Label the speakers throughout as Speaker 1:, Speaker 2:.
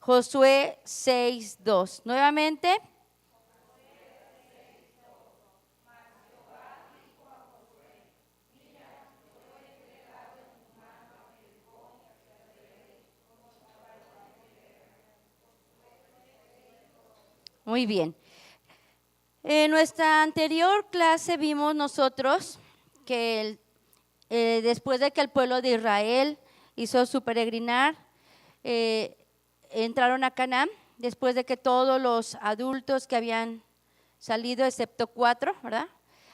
Speaker 1: Josué 6:2. Nuevamente. Muy bien. En nuestra anterior clase vimos nosotros que después de que el pueblo de Israel hizo su peregrinar, entraron a Canaán, después de que todos los adultos que habían salido, excepto 4, ¿verdad?,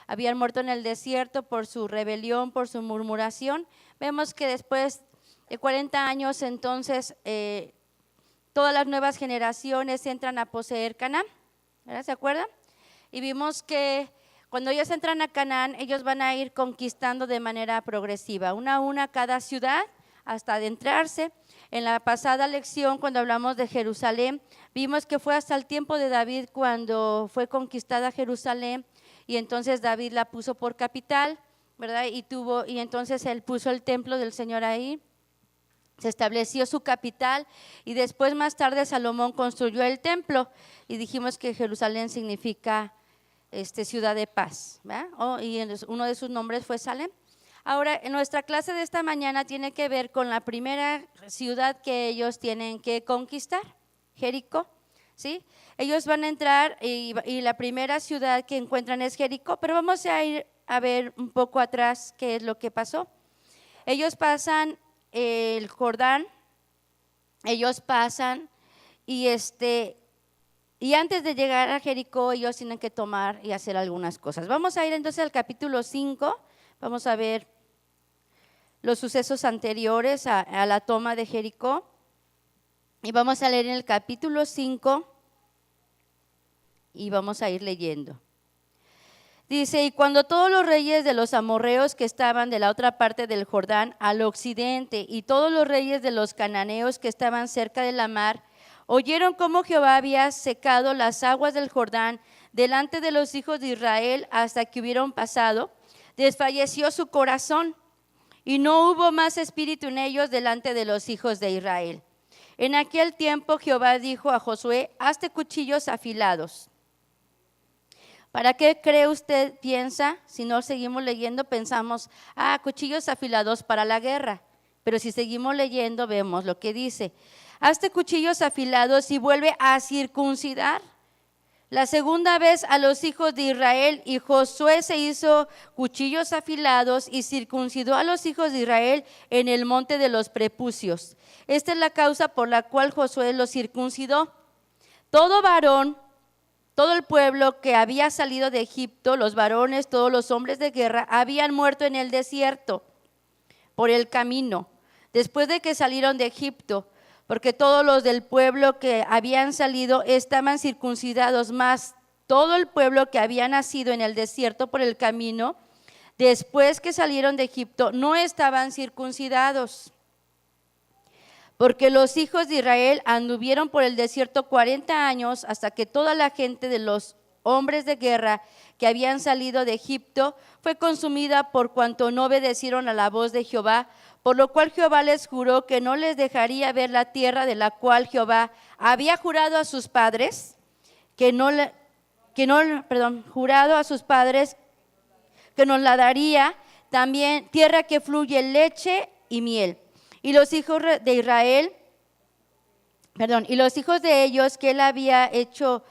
Speaker 1: habían muerto en el desierto por su rebelión, por su murmuración. Vemos que después de 40 años, entonces, todas las nuevas generaciones entran a poseer Canaán, ¿verdad? ¿Se acuerdan? Y vimos que cuando ellos entran a Canaán, ellos van a ir conquistando de manera progresiva, una a una cada ciudad hasta adentrarse. En la pasada lección, cuando hablamos de Jerusalén, vimos que fue hasta el tiempo de David cuando fue conquistada Jerusalén, y entonces David la puso por capital, ¿verdad? Y entonces él puso el templo del Señor ahí. Se estableció su capital, y después más tarde Salomón construyó el templo, y dijimos que Jerusalén significa ciudad de paz, ¿verdad? Y uno de sus nombres fue Salem. Ahora, en nuestra clase de esta mañana tiene que ver con la primera ciudad que ellos tienen que conquistar, Jericó, ¿sí? Ellos van a entrar y la primera ciudad que encuentran es Jericó, pero vamos a ir a ver un poco atrás qué es lo que pasó. Ellos pasan el Jordán, ellos pasan y antes de llegar a Jericó ellos tienen que tomar y hacer algunas cosas. Vamos a ir entonces al capítulo 5, vamos a ver los sucesos anteriores a la toma de Jericó, y vamos a leer en el capítulo 5 y vamos a ir leyendo. Dice: y cuando todos los reyes de los amorreos que estaban de la otra parte del Jordán al occidente, y todos los reyes de los cananeos que estaban cerca de la mar, oyeron cómo Jehová había secado las aguas del Jordán delante de los hijos de Israel hasta que hubieron pasado, desfalleció su corazón, y no hubo más espíritu en ellos delante de los hijos de Israel. En aquel tiempo Jehová dijo a Josué: hazte cuchillos afilados. ¿Para qué cree usted, piensa? Si no seguimos leyendo, pensamos, cuchillos afilados para la guerra. Pero si seguimos leyendo, vemos lo que dice: hazte cuchillos afilados y vuelve a circuncidar la segunda vez a los hijos de Israel. Y Josué se hizo cuchillos afilados y circuncidó a los hijos de Israel en el monte de los prepucios. Esta es la causa por la cual Josué los circuncidó. Todo varón, todo el pueblo que había salido de Egipto, los varones, todos los hombres de guerra, habían muerto en el desierto por el camino, después de que salieron de Egipto, porque todos los del pueblo que habían salido estaban circuncidados, mas todo el pueblo que había nacido en el desierto por el camino, después que salieron de Egipto, no estaban circuncidados. Porque los hijos de Israel anduvieron por el desierto 40 años hasta que toda la gente de los hombres de guerra que habían salido de Egipto fue consumida por cuanto no obedecieron a la voz de Jehová, por lo cual Jehová les juró que no les dejaría ver la tierra de la cual Jehová había jurado a sus padres, jurado a sus padres que nos la daría, también tierra que fluye leche y miel. Y los hijos de Israel, y los hijos de ellos que él había hecho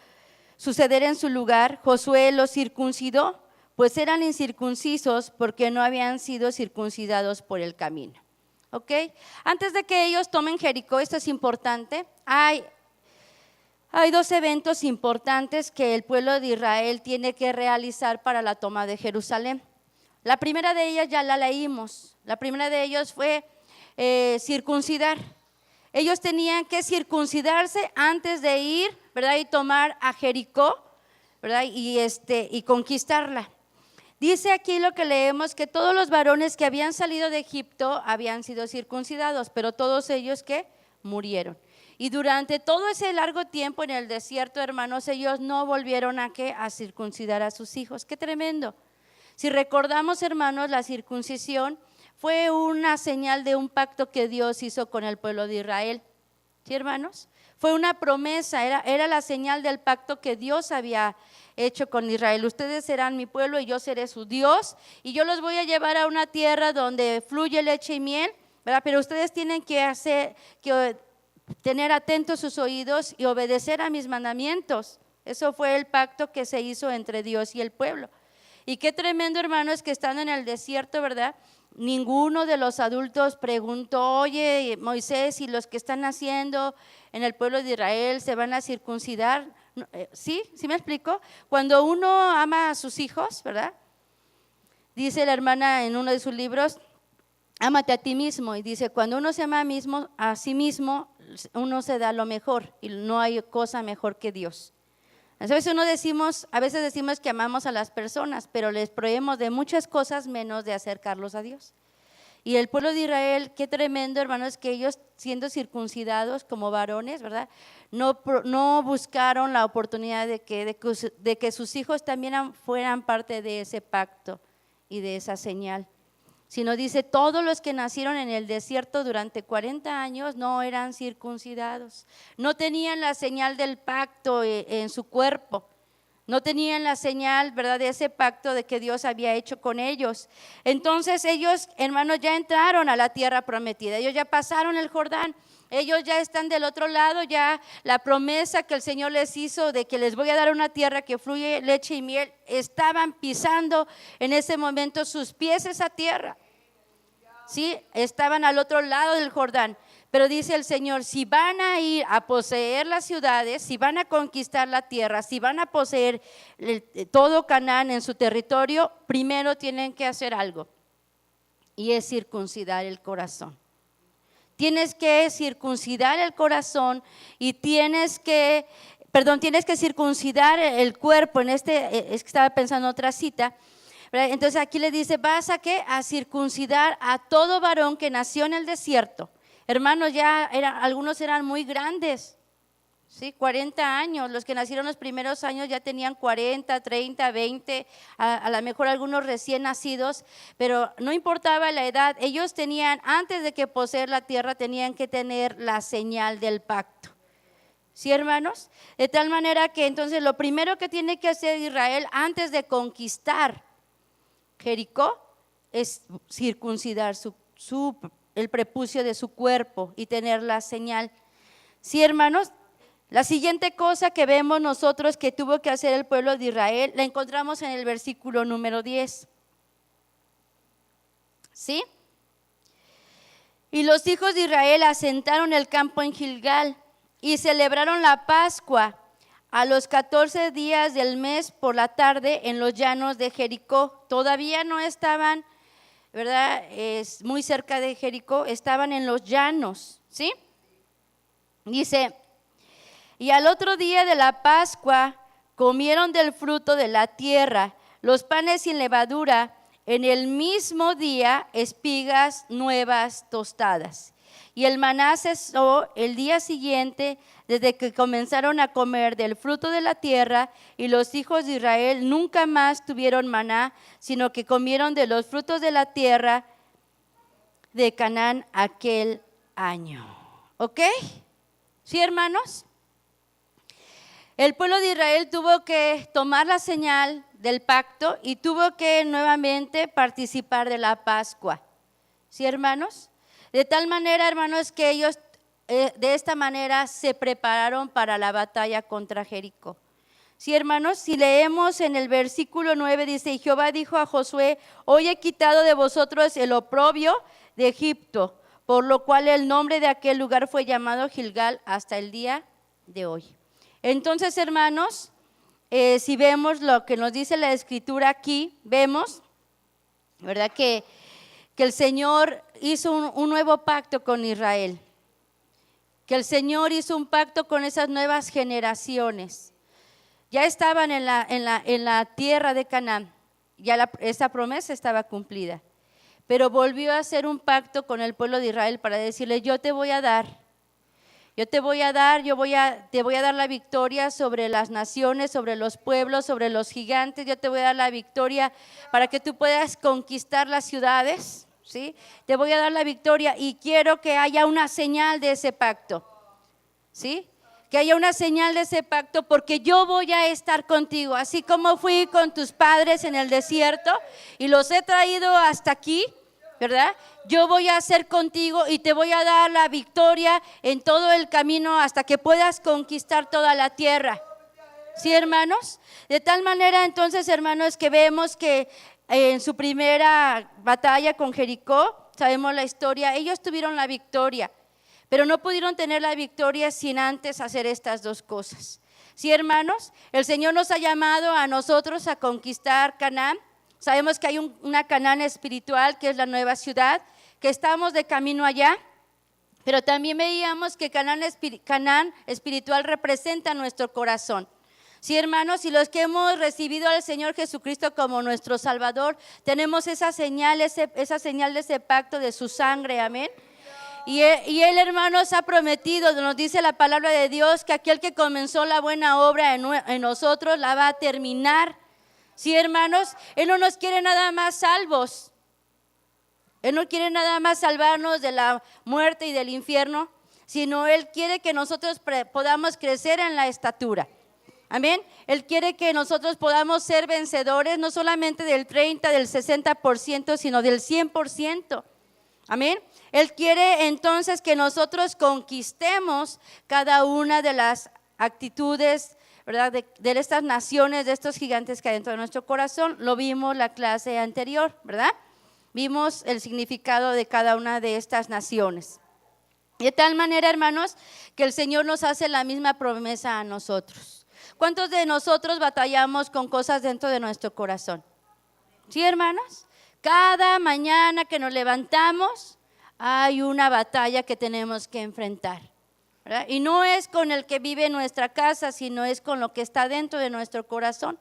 Speaker 1: suceder en su lugar, Josué los circuncidó, pues eran incircuncisos porque no habían sido circuncidados por el camino. ¿Ok? Antes de que ellos tomen Jericó, esto es importante, hay 2 eventos importantes que el pueblo de Israel tiene que realizar para la toma de Jerusalén. La primera de ellas ya la leímos, la primera de ellos fue circuncidar. Ellos tenían que circuncidarse antes de ir, ¿verdad?, y tomar a Jericó, ¿verdad?, y conquistarla. Dice aquí lo que leemos, que todos los varones que habían salido de Egipto habían sido circuncidados, pero todos ellos que murieron. Y durante todo ese largo tiempo en el desierto, hermanos, ellos no volvieron a circuncidar a sus hijos. ¡Qué tremendo! Si recordamos, hermanos, la circuncisión fue una señal de un pacto que Dios hizo con el pueblo de Israel. ¿Sí, hermanos? fue una promesa, era la señal del pacto que Dios había hecho con Israel. Ustedes serán mi pueblo y yo seré su Dios, y yo los voy a llevar a una tierra donde fluye leche y miel, ¿verdad? Pero ustedes tienen que tener atentos sus oídos y obedecer a mis mandamientos. Eso fue el pacto que se hizo entre Dios y el pueblo. Y qué tremendo, hermanos, que estando en el desierto, ¿verdad? Ninguno de los adultos preguntó: oye, Moisés, ¿y los que están naciendo en el pueblo de Israel se van a circuncidar? ¿Sí? ¿Sí me explico? Cuando uno ama a sus hijos, ¿verdad? Dice la hermana en uno de sus libros: ámate a ti mismo. Y dice, cuando uno se ama a sí mismo, uno se da lo mejor, y no hay cosa mejor que Dios. A veces decimos que amamos a las personas, pero les prohibimos de muchas cosas menos de acercarlos a Dios. Y el pueblo de Israel, qué tremendo, hermanos, que ellos, siendo circuncidados como varones, ¿verdad? No buscaron la oportunidad de que sus hijos también fueran parte de ese pacto y de esa señal. Sino dice, todos los que nacieron en el desierto durante 40 años no eran circuncidados, no tenían la señal del pacto en su cuerpo, no tenían la señal, ¿verdad?, de ese pacto de que Dios había hecho con ellos. Entonces ellos, hermanos, ya entraron a la tierra prometida, ellos ya pasaron el Jordán, ellos ya están del otro lado, ya la promesa que el Señor les hizo de que les voy a dar una tierra que fluye leche y miel, estaban pisando en ese momento sus pies esa tierra. Sí, estaban al otro lado del Jordán, pero dice el Señor, si van a ir a poseer las ciudades, si van a conquistar la tierra, si van a poseer todo Canaán en su territorio, primero tienen que hacer algo, y es circuncidar el corazón. Tienes que circuncidar el corazón y tienes que circuncidar el cuerpo. Es que estaba pensando en otra cita. Entonces aquí le dice, vas a circuncidar a todo varón que nació en el desierto. Hermanos, algunos eran muy grandes, ¿sí? 40 años, los que nacieron los primeros años ya tenían 40, 30, 20, a lo mejor algunos recién nacidos, pero no importaba la edad, ellos tenían, antes de que poseer la tierra, tenían que tener la señal del pacto. ¿Sí, hermanos? De tal manera que entonces lo primero que tiene que hacer Israel antes de conquistar Jericó es circuncidar el prepucio de su cuerpo y tener la señal. Sí, hermanos, la siguiente cosa que vemos nosotros que tuvo que hacer el pueblo de Israel, la encontramos en el versículo número 10. ¿Sí? Y los hijos de Israel asentaron el campo en Gilgal y celebraron la Pascua a los 14 días del mes por la tarde en los llanos de Jericó. Todavía no estaban, ¿verdad?, muy cerca de Jericó, estaban en los llanos, ¿sí? Dice, y al otro día de la Pascua comieron del fruto de la tierra, los panes sin levadura, en el mismo día espigas nuevas tostadas. Y el maná cesó el día siguiente, desde que comenzaron a comer del fruto de la tierra, y los hijos de Israel nunca más tuvieron maná, sino que comieron de los frutos de la tierra de Canaán aquel año. ¿Ok? ¿Sí, hermanos? El pueblo de Israel tuvo que tomar la señal del pacto y tuvo que nuevamente participar de la Pascua. ¿Sí, hermanos? De tal manera, hermanos, que ellos de esta manera se prepararon para la batalla contra Jericó. Sí, hermanos, si leemos en el versículo 9, dice, y Jehová dijo a Josué, hoy he quitado de vosotros el oprobio de Egipto, por lo cual el nombre de aquel lugar fue llamado Gilgal hasta el día de hoy. Entonces, hermanos, si vemos lo que nos dice la Escritura aquí, vemos, ¿verdad?, que el Señor hizo un nuevo pacto con Israel, que el Señor hizo un pacto con esas nuevas generaciones. Ya estaban en la tierra de Canaán, ya esa promesa estaba cumplida, pero volvió a hacer un pacto con el pueblo de Israel para decirle, yo te voy a dar la victoria sobre las naciones, sobre los pueblos, sobre los gigantes. Yo te voy a dar la victoria para que tú puedas conquistar las ciudades, ¿sí? Te voy a dar la victoria y quiero que haya una señal de ese pacto, ¿sí? que haya una señal de ese pacto, porque yo voy a estar contigo, así como fui con tus padres en el desierto y los he traído hasta aquí, ¿verdad? Yo voy a ser contigo y te voy a dar la victoria en todo el camino hasta que puedas conquistar toda la tierra. ¿Sí, hermanos? De tal manera entonces, hermanos, que vemos que en su primera batalla con Jericó, sabemos la historia, ellos tuvieron la victoria, pero no pudieron tener la victoria sin antes hacer estas dos cosas. Sí, hermanos, el Señor nos ha llamado a nosotros a conquistar Canaán. Sabemos que hay una Canaán espiritual, que es la nueva ciudad, que estamos de camino allá, pero también veíamos que Canaán espiritual representa nuestro corazón. Sí, hermanos, y los que hemos recibido al Señor Jesucristo como nuestro Salvador, tenemos esa señal de ese pacto de su sangre, amén. Y él, hermanos, ha prometido, nos dice la palabra de Dios, que aquel que comenzó la buena obra en nosotros la va a terminar. Sí, hermanos, Él no nos quiere nada más salvos. Él no quiere nada más salvarnos de la muerte y del infierno, sino Él quiere que nosotros podamos crecer en la estatura. Amén. Él quiere que nosotros podamos ser vencedores, no solamente del 30, del 60%, sino del 100%. Amén. Él quiere entonces que nosotros conquistemos cada una de las actitudes, ¿verdad? De estas naciones, de estos gigantes que hay dentro de nuestro corazón. Lo vimos la clase anterior, ¿verdad? Vimos el significado de cada una de estas naciones. De tal manera, hermanos, que el Señor nos hace la misma promesa a nosotros. ¿Cuántos de nosotros batallamos con cosas dentro de nuestro corazón? ¿Sí, hermanos? Cada mañana que nos levantamos hay una batalla que tenemos que enfrentar, ¿verdad? Y no es con el que vive en nuestra casa, sino es con lo que está dentro de nuestro corazón,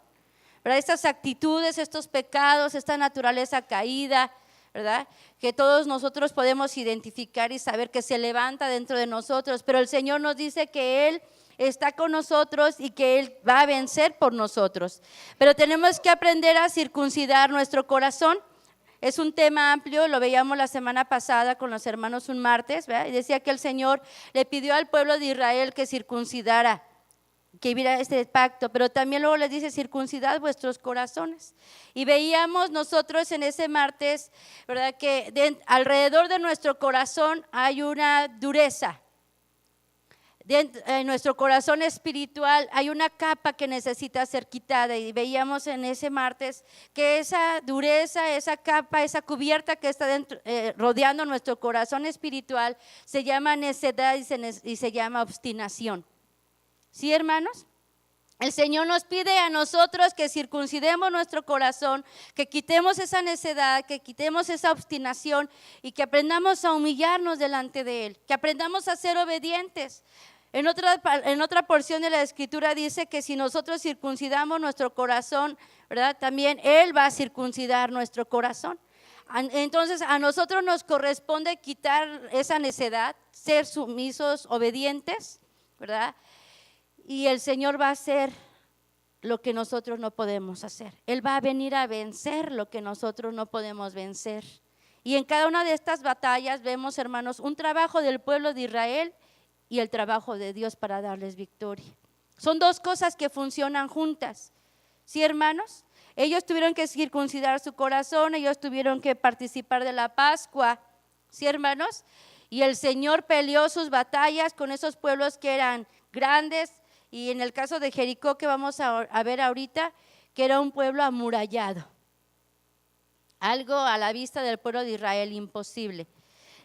Speaker 1: ¿verdad? Estas actitudes, estos pecados, esta naturaleza caída, ¿verdad? Que todos nosotros podemos identificar y saber que se levanta dentro de nosotros, pero el Señor nos dice que Él está con nosotros y que Él va a vencer por nosotros. Pero tenemos que aprender a circuncidar nuestro corazón. Es un tema amplio, lo veíamos la semana pasada con los hermanos un martes, ¿verdad? Y decía que el Señor le pidió al pueblo de Israel que circuncidara, que viviera este pacto, pero también luego les dice: circuncidad vuestros corazones. Y veíamos nosotros en ese martes, ¿verdad?, que alrededor de nuestro corazón hay una dureza. En nuestro corazón espiritual hay una capa que necesita ser quitada, y veíamos en ese martes que esa dureza, esa capa, esa cubierta que está rodeando nuestro corazón espiritual se llama necedad y se llama obstinación. ¿Sí, hermanos? El Señor nos pide a nosotros que circuncidemos nuestro corazón, que quitemos esa necedad, que quitemos esa obstinación y que aprendamos a humillarnos delante de Él, que aprendamos a ser obedientes. En otra porción de la Escritura dice que si nosotros circuncidamos nuestro corazón, ¿verdad?, también Él va a circuncidar nuestro corazón. Entonces a nosotros nos corresponde quitar esa necedad, ser sumisos, obedientes, ¿verdad? Y el Señor va a hacer lo que nosotros no podemos hacer. Él va a venir a vencer lo que nosotros no podemos vencer. Y en cada una de estas batallas vemos, hermanos, un trabajo del pueblo de Israel y el trabajo de Dios para darles victoria. Son dos cosas que funcionan juntas. ¿Sí, hermanos? Ellos tuvieron que circuncidar su corazón, ellos tuvieron que participar de la Pascua. ¿Sí, hermanos? Y el Señor peleó sus batallas con esos pueblos que eran grandes. Y en el caso de Jericó, que vamos a ver ahorita, que era un pueblo amurallado. Algo a la vista del pueblo de Israel imposible.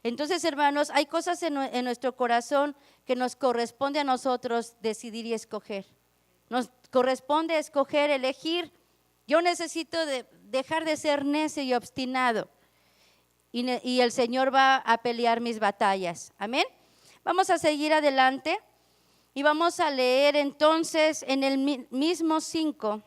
Speaker 1: Entonces, hermanos, hay cosas en nuestro corazón que nos corresponde a nosotros decidir y escoger. Nos corresponde escoger, elegir. Yo necesito dejar de ser necio y obstinado. Y el Señor va a pelear mis batallas. Amén. Vamos a seguir adelante. Y vamos a leer entonces en el mismo 5,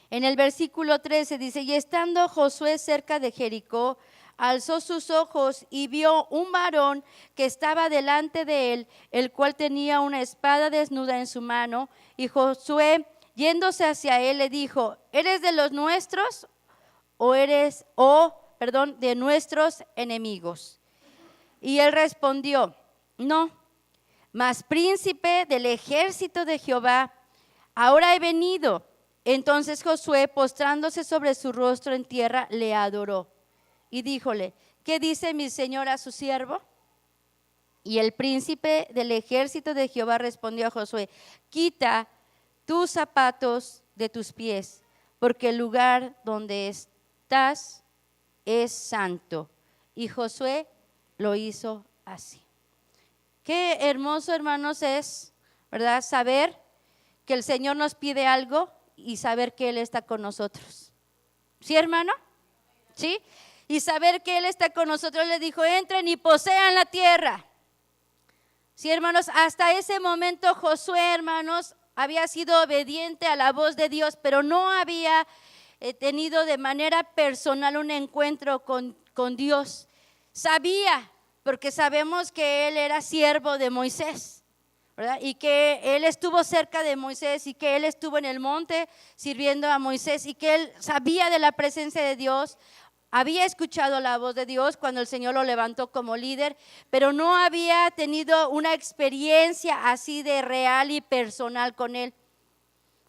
Speaker 1: en el versículo 13, dice: y estando Josué cerca de Jericó, alzó sus ojos y vio un varón que estaba delante de él, el cual tenía una espada desnuda en su mano. Y Josué, yéndose hacia él, le dijo: ¿eres de los nuestros de nuestros enemigos? Y él respondió: no. mas príncipe del ejército de Jehová, ahora he venido. Entonces Josué, postrándose sobre su rostro en tierra, le adoró y díjole: ¿qué dice mi señor a su siervo? Y el príncipe del ejército de Jehová respondió a Josué: quita tus zapatos de tus pies, porque el lugar donde estás es santo. Y Josué lo hizo así. Qué hermoso, hermanos, es, ¿verdad?, saber que el Señor nos pide algo y saber que Él está con nosotros. ¿Sí, hermano? ¿Sí? Y saber que Él está con nosotros. Le dijo: entren y posean la tierra. Sí, hermanos, hasta ese momento Josué, hermanos, había sido obediente a la voz de Dios, pero no había tenido de manera personal un encuentro con Dios. Sabía, porque sabemos que él era siervo de Moisés, ¿verdad? Y que él estuvo cerca de Moisés y que él estuvo en el monte sirviendo a Moisés y que él sabía de la presencia de Dios. Había escuchado la voz de Dios cuando el Señor lo levantó como líder, pero no había tenido una experiencia así de real y personal con Él.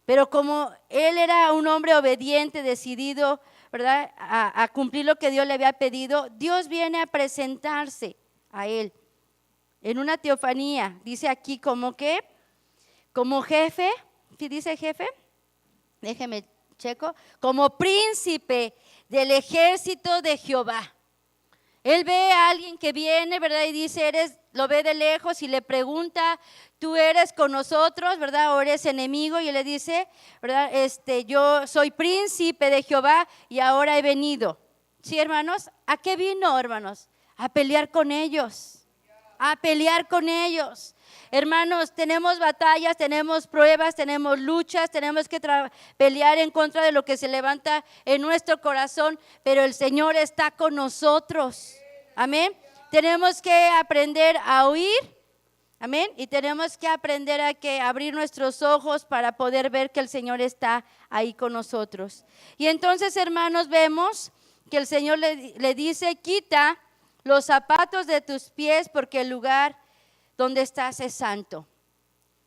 Speaker 1: Pero como él era un hombre obediente, decidido, ¿verdad?, a cumplir lo que Dios le había pedido, Dios viene a presentarse a él en una teofanía. Dice aquí como que, como jefe, ¿sí dice jefe? Déjeme checo, como príncipe del ejército de Jehová. Él ve a alguien que viene, ¿verdad?, y dice, lo ve de lejos y le pregunta: ¿tú eres con nosotros, verdad, o eres enemigo? Y él le dice, ¿verdad?, yo soy príncipe de Jehová y ahora he venido. ¿Sí, hermanos? ¿A qué vino, hermanos? A pelear con ellos, a pelear con ellos. Hermanos, tenemos batallas, tenemos pruebas, tenemos luchas, tenemos que pelear en contra de lo que se levanta en nuestro corazón, pero el Señor está con nosotros. Amén. Tenemos que aprender a oír, amén, y tenemos que aprender a abrir nuestros ojos para poder ver que el Señor está ahí con nosotros. Y entonces, hermanos, vemos que el Señor le dice: quita los zapatos de tus pies, porque el lugar donde estás es santo.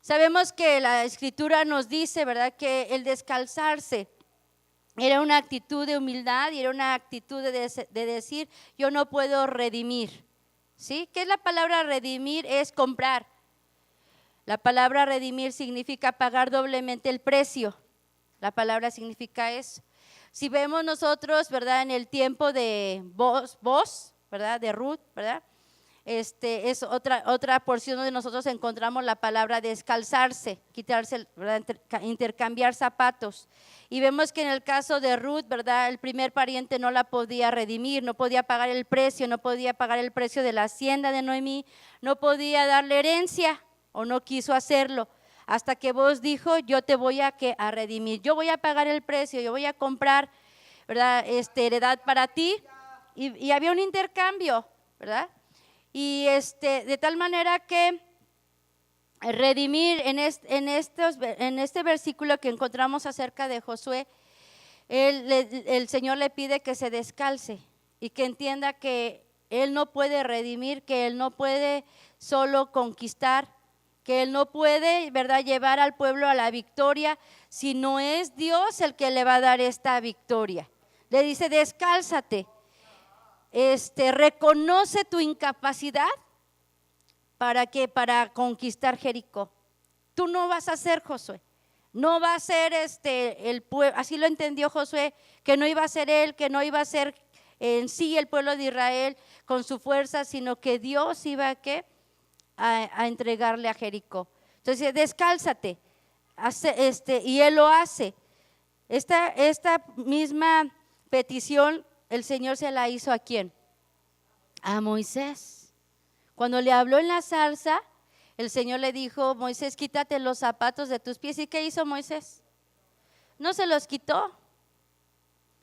Speaker 1: Sabemos que la Escritura nos dice, ¿verdad?, que el descalzarse era una actitud de humildad y era una actitud de decir: yo no puedo redimir. ¿Sí? ¿Qué es la palabra redimir? Es comprar. La palabra redimir significa pagar doblemente el precio. La palabra significa eso. Si vemos nosotros, ¿verdad?, en el tiempo de Boaz, ¿verdad?, de Ruth, ¿verdad?, es otra porción donde nosotros encontramos la palabra descalzarse, quitarse, ¿verdad?, intercambiar zapatos. Y vemos que en el caso de Ruth, ¿verdad?, el primer pariente no la podía redimir, no podía pagar el precio, no podía pagar el precio de la hacienda de Noemí, no podía darle herencia o no quiso hacerlo. Hasta que Boaz dijo: yo te voy a redimir, yo voy a pagar el precio, yo voy a comprar, ¿verdad?, heredad para ti. Y había un intercambio, ¿verdad? Y de tal manera que redimir en este versículo que encontramos acerca de Josué, el Señor le pide que se descalce y que entienda que Él no puede redimir, que Él no puede solo conquistar, que Él no puede, ¿verdad?, llevar al pueblo a la victoria, si no es Dios el que le va a dar esta victoria. Le dice: descálzate. Reconoce tu incapacidad para conquistar Jericó. Tú no vas a ser, Josué, no va a ser el pueblo. Así lo entendió Josué, que no iba a ser él, que no iba a ser en sí el pueblo de Israel con su fuerza, sino que Dios iba a entregarle a Jericó. Entonces, descálzate, y él lo hace. Esta misma petición el Señor se la hizo ¿a quién? A Moisés. Cuando le habló en la zarza, el Señor le dijo: Moisés, quítate los zapatos de tus pies. ¿Y qué hizo Moisés? No se los quitó.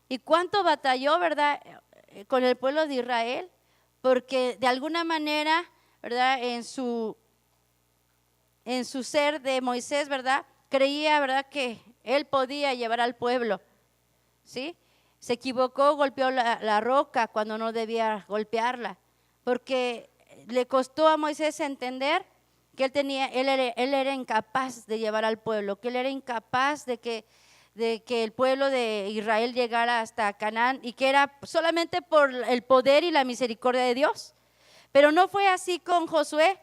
Speaker 1: ¿Y cuánto batalló, verdad, con el pueblo de Israel? Porque de alguna manera, verdad, en su ser de Moisés, verdad, creía, verdad, que él podía llevar al pueblo, ¿sí? Se equivocó, golpeó la roca cuando no debía golpearla, porque le costó a Moisés entender que él era incapaz de llevar al pueblo, que él era incapaz de que el pueblo de Israel llegara hasta Canaán, y que era solamente por el poder y la misericordia de Dios. Pero no fue así con Josué,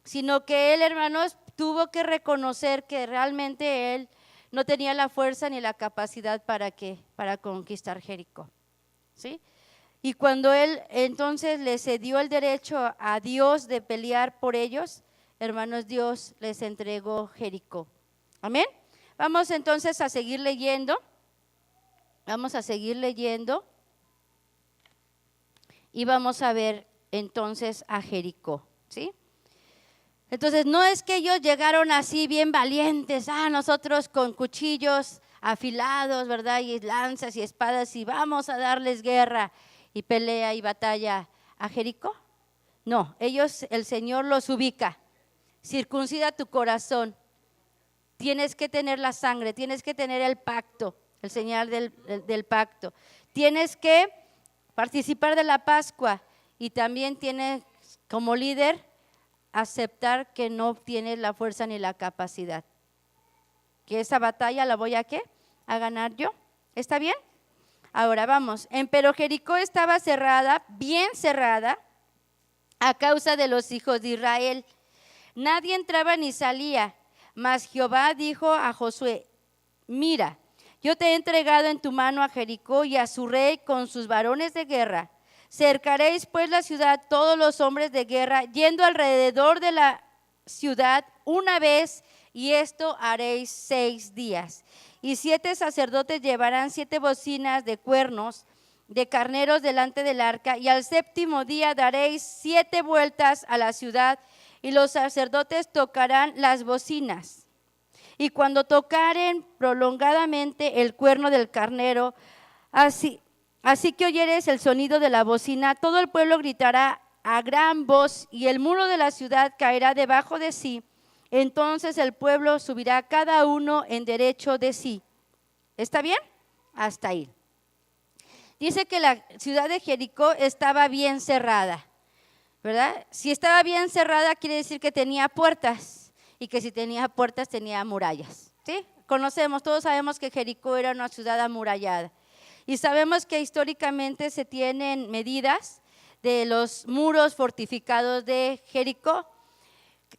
Speaker 1: sino que él, hermanos, tuvo que reconocer que realmente él no tenía la fuerza ni la capacidad para conquistar Jericó, ¿sí? Y cuando él entonces le cedió el derecho a Dios de pelear por ellos, hermanos, Dios les entregó Jericó. Amén. Vamos entonces a seguir leyendo. Vamos a seguir leyendo. Y vamos a ver entonces a Jericó, ¿sí? Entonces no es que ellos llegaron así bien valientes, nosotros con cuchillos afilados, ¿verdad? Y lanzas y espadas, y vamos a darles guerra y pelea y batalla a Jericó. No, ellos, el Señor los ubica. Circuncida tu corazón. Tienes que tener la sangre, tienes que tener el pacto, el señal del pacto. Tienes que participar de la Pascua, y también tienes como líder aceptar que no tienes la fuerza ni la capacidad. Que esa batalla la voy a ganar yo. ¿Está bien? Ahora vamos. Empero Jericó estaba cerrada, bien cerrada, a causa de los hijos de Israel. Nadie entraba ni salía. Mas Jehová dijo a Josué: mira, yo te he entregado en tu mano a Jericó y a su rey con sus varones de guerra. Cercaréis pues la ciudad todos los hombres de guerra, yendo alrededor de la ciudad una vez, y esto haréis 6 días. Y 7 sacerdotes llevarán 7 bocinas de cuernos de carneros delante del arca, y al 7º día daréis 7 vueltas a la ciudad, y los sacerdotes tocarán las bocinas. Y cuando tocaren prolongadamente el cuerno del carnero, así que oyeres el sonido de la bocina, todo el pueblo gritará a gran voz, y el muro de la ciudad caerá debajo de sí. Entonces el pueblo subirá cada uno en derecho de sí. ¿Está bien? Hasta ahí. Dice que la ciudad de Jericó estaba bien cerrada, ¿verdad? Si estaba bien cerrada, quiere decir que tenía puertas, y que si tenía puertas tenía murallas, ¿sí? Conocemos, todos sabemos que Jericó era una ciudad amurallada, y sabemos que históricamente se tienen medidas de los muros fortificados de Jericó.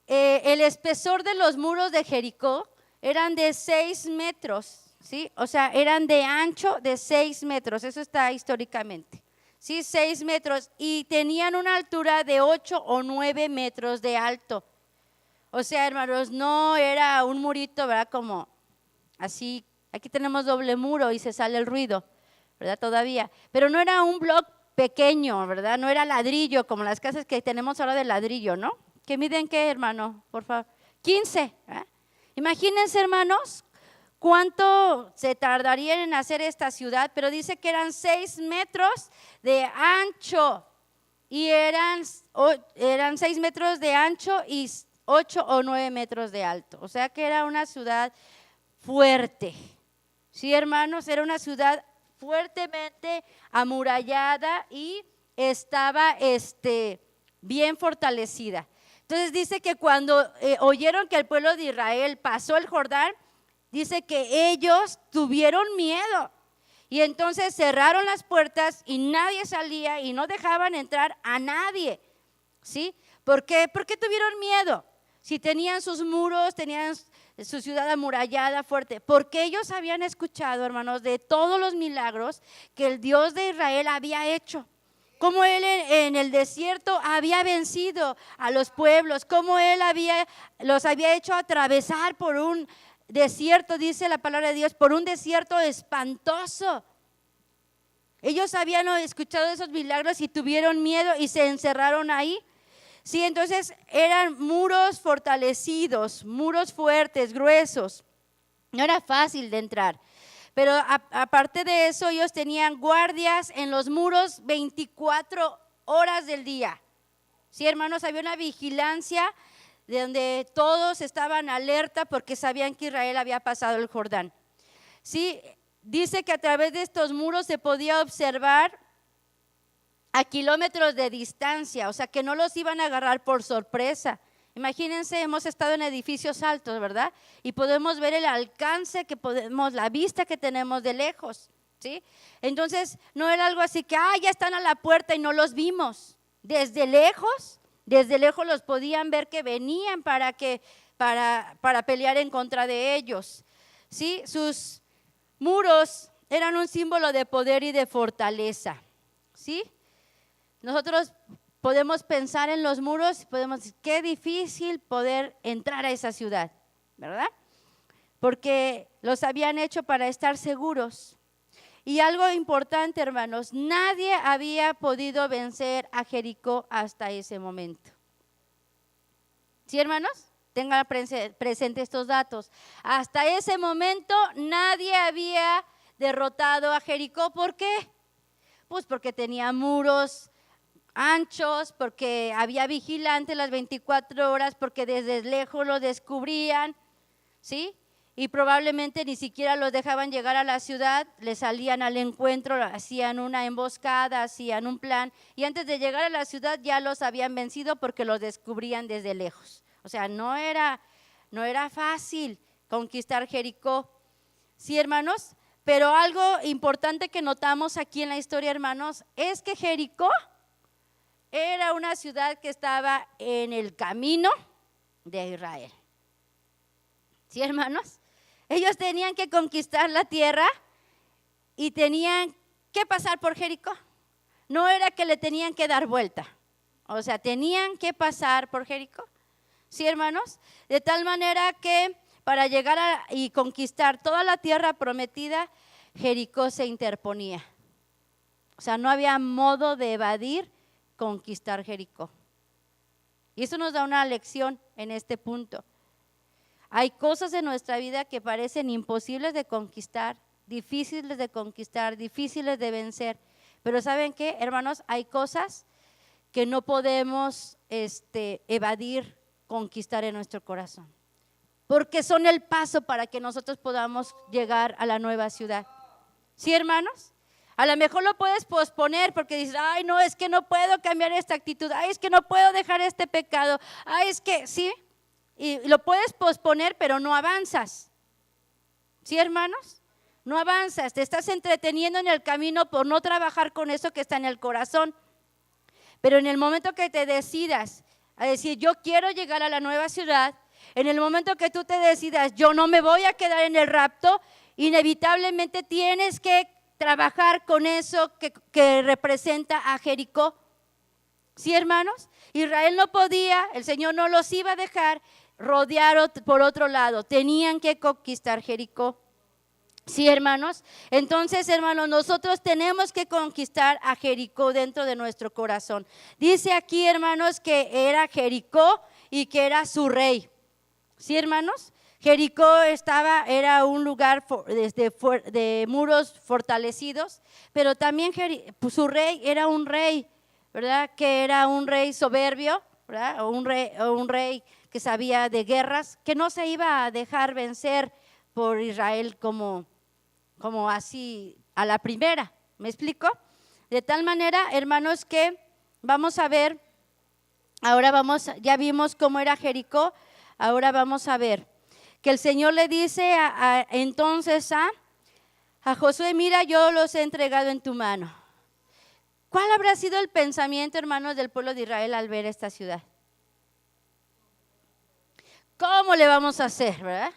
Speaker 1: El espesor de los muros de Jericó eran de 6 metros, ¿sí? O sea, eran de ancho de 6 metros, eso está históricamente. Sí, 6 metros, y tenían una altura de 8 o 9 metros de alto. O sea, hermanos, no era un murito, ¿verdad? Como así, aquí tenemos doble muro y se sale el ruido, ¿verdad? Todavía. Pero no era un bloque pequeño, ¿verdad? No era ladrillo, como las casas que tenemos ahora de ladrillo, ¿no? ¿Que miden qué, hermano? Por favor. 15. ¿verdad? Imagínense, hermanos, cuánto se tardaría en hacer esta ciudad, pero dice que eran 6 metros de ancho, y eran 6 metros de ancho y 8 o 9 metros de alto. O sea que era una ciudad fuerte. Sí, hermanos, era una ciudad fuertemente amurallada y estaba bien fortalecida. Entonces dice que cuando oyeron que el pueblo de Israel pasó el Jordán, dice que ellos tuvieron miedo, y entonces cerraron las puertas y nadie salía y no dejaban entrar a nadie, ¿sí? ¿Por qué? ¿Por qué tuvieron miedo? Si tenían sus muros, tenían su ciudad amurallada fuerte, porque ellos habían escuchado, hermanos, de todos los milagros que el Dios de Israel había hecho. Cómo él en el desierto había vencido a los pueblos, cómo él los había hecho atravesar por un desierto, dice la palabra de Dios, por un desierto espantoso. Ellos habían escuchado esos milagros y tuvieron miedo y se encerraron ahí. Sí, entonces eran muros fortalecidos, muros fuertes, gruesos. No era fácil de entrar. Pero aparte de eso, ellos tenían guardias en los muros 24 horas del día. Sí, hermanos, había una vigilancia de donde todos estaban alerta porque sabían que Israel había pasado el Jordán. Sí, dice que a través de estos muros se podía observar a kilómetros de distancia, o sea que no los iban a agarrar por sorpresa. Imagínense, hemos estado en edificios altos, ¿verdad? Y podemos ver el alcance que podemos, la vista que tenemos de lejos, ¿sí? Entonces, no era algo así que, ya están a la puerta y no los vimos. Desde lejos los podían ver que venían para pelear en contra de ellos, ¿sí? Sus muros eran un símbolo de poder y de fortaleza, ¿sí? Nosotros podemos pensar en los muros, podemos decir, qué difícil poder entrar a esa ciudad, ¿verdad? Porque los habían hecho para estar seguros. Y algo importante, hermanos, nadie había podido vencer a Jericó hasta ese momento. ¿Sí, hermanos? Tengan presente estos datos. Hasta ese momento nadie había derrotado a Jericó. ¿Por qué? Pues porque tenía muros anchos, porque había vigilantes las 24 horas, porque desde lejos lo descubrían, ¿sí? Y probablemente ni siquiera los dejaban llegar a la ciudad, les salían al encuentro, hacían una emboscada, hacían un plan, y antes de llegar a la ciudad ya los habían vencido porque los descubrían desde lejos. O sea, no era fácil conquistar Jericó. Sí, hermanos, pero algo importante que notamos aquí en la historia, hermanos, es que Jericó era una ciudad que estaba en el camino de Israel. ¿Sí, hermanos? Ellos tenían que conquistar la tierra y tenían que pasar por Jericó. No era que le tenían que dar vuelta. O sea, tenían que pasar por Jericó. ¿Sí, hermanos? De tal manera que para llegar y conquistar toda la tierra prometida, Jericó se interponía. O sea, no había modo de evadir conquistar Jericó. Y eso nos da una lección en este punto. Hay cosas en nuestra vida que parecen imposibles de conquistar, difíciles de vencer. Pero ¿saben qué, hermanos? Hay cosas que no podemos evadir, conquistar en nuestro corazón. Porque son el paso para que nosotros podamos llegar a la nueva ciudad. ¿Sí, hermanos? A lo mejor lo puedes posponer porque dices, ay, no, es que no puedo cambiar esta actitud, ay, es que no puedo dejar este pecado, ay, es que, sí, y lo puedes posponer, pero no avanzas. ¿Sí, hermanos? No avanzas, te estás entreteniendo en el camino por no trabajar con eso que está en el corazón. Pero en el momento que te decidas a decir, yo quiero llegar a la nueva ciudad, en el momento que tú te decidas, yo no me voy a quedar en el rapto, inevitablemente tienes que trabajar con eso que representa a Jericó. ¿Sí, hermanos? Israel no podía, el Señor no los iba a dejar rodear por otro lado, tenían que conquistar Jericó. ¿Sí, hermanos? Entonces, hermanos, nosotros tenemos que conquistar a Jericó dentro de nuestro corazón. Dice aquí, hermanos, que era Jericó y que era su rey. ¿Sí, hermanos? Jericó era un lugar de muros fortalecidos, pero también su rey era un rey, ¿verdad? Que era un rey soberbio, ¿verdad? O un rey que sabía de guerras, que no se iba a dejar vencer por Israel como así a la primera. ¿Me explico? De tal manera, hermanos, que vamos a ver, ya vimos cómo era Jericó, ahora vamos a ver que el Señor le dice entonces a Josué, mira, yo los he entregado en tu mano. ¿Cuál habrá sido el pensamiento, hermanos, del pueblo de Israel al ver esta ciudad? ¿Cómo le vamos a hacer, verdad?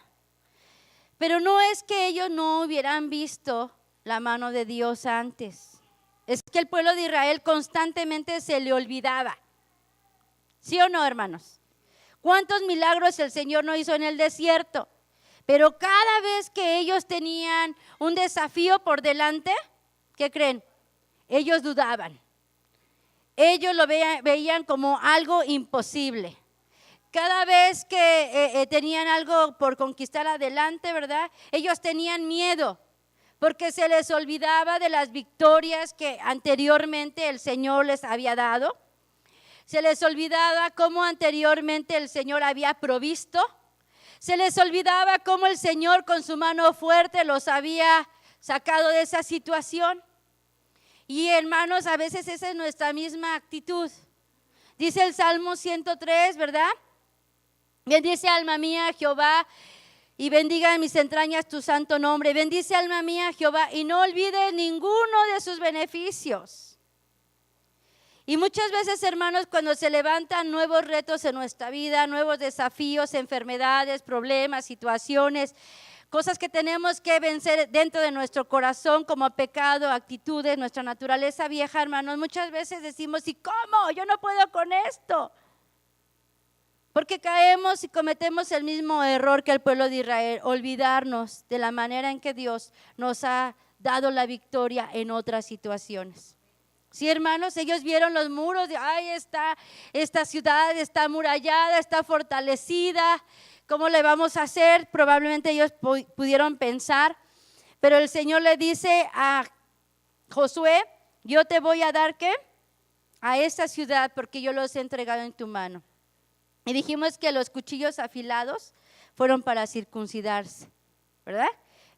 Speaker 1: Pero no es que ellos no hubieran visto la mano de Dios antes. Es que el pueblo de Israel constantemente se le olvidaba. ¿Sí o no, hermanos? ¿Cuántos milagros el Señor no hizo en el desierto? Pero cada vez que ellos tenían un desafío por delante, ¿qué creen? Ellos dudaban. Ellos lo veían como algo imposible. Cada vez que tenían algo por conquistar adelante, ¿verdad? Ellos tenían miedo porque se les olvidaba de las victorias que anteriormente el Señor les había dado. Se les olvidaba cómo anteriormente el Señor había provisto. Se les olvidaba cómo el Señor con su mano fuerte los había sacado de esa situación. Y hermanos, a veces esa es nuestra misma actitud. Dice el Salmo 103, ¿verdad? Bendice alma mía Jehová y bendiga en mis entrañas tu santo nombre. Bendice alma mía Jehová y no olvide ninguno de sus beneficios. Y muchas veces, hermanos, cuando se levantan nuevos retos en nuestra vida, nuevos desafíos, enfermedades, problemas, situaciones, cosas que tenemos que vencer dentro de nuestro corazón como pecado, actitudes, nuestra naturaleza vieja, hermanos, muchas veces decimos, ¿y cómo? Yo no puedo con esto. Porque caemos y cometemos el mismo error que el pueblo de Israel, olvidarnos de la manera en que Dios nos ha dado la victoria en otras situaciones. Sí, hermanos, ellos vieron los muros, ay, esta ciudad está amurallada, está fortalecida, ¿cómo le vamos a hacer? Probablemente ellos pudieron pensar, pero el Señor le dice a Josué, yo te voy a dar, ¿qué? A esta ciudad porque yo los he entregado en tu mano. Y dijimos que los cuchillos afilados fueron para circuncidarse, ¿verdad?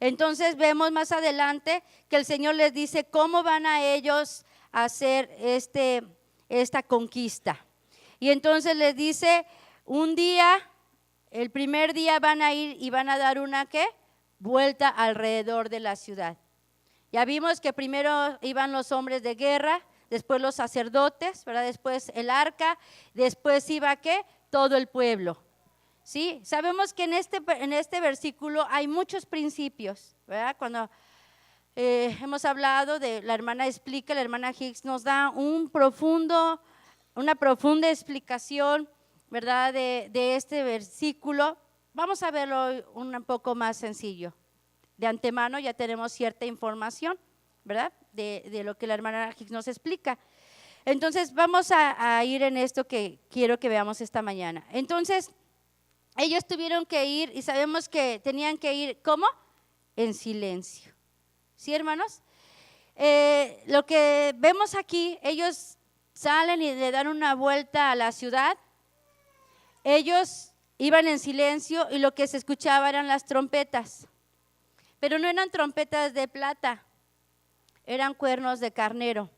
Speaker 1: Entonces vemos más adelante que el Señor les dice cómo van a ellos hacer esta conquista. Y entonces les dice, un día, el primer día van a ir y van a dar una ¿qué? Vuelta alrededor de la ciudad. Ya vimos que primero iban los hombres de guerra, después los sacerdotes, ¿verdad? Después el arca, después iba ¿qué? Todo el pueblo. ¿Sí? Sabemos que en este versículo hay muchos principios, ¿verdad? Cuando hemos hablado de, la hermana explica, la hermana Hicks nos da una profunda explicación, ¿verdad? De este versículo. Vamos a verlo un poco más sencillo. De antemano ya tenemos cierta información, ¿verdad? De lo que la hermana Hicks nos explica. Entonces vamos a ir en esto que quiero que veamos esta mañana. Entonces ellos tuvieron que ir y sabemos que tenían que ir, ¿cómo? En silencio. ¿Sí, hermanos? Lo que vemos aquí, ellos salen y le dan una vuelta a la ciudad. Ellos iban en silencio y lo que se escuchaba eran las trompetas. Pero no eran trompetas de plata, eran cuernos de carnero.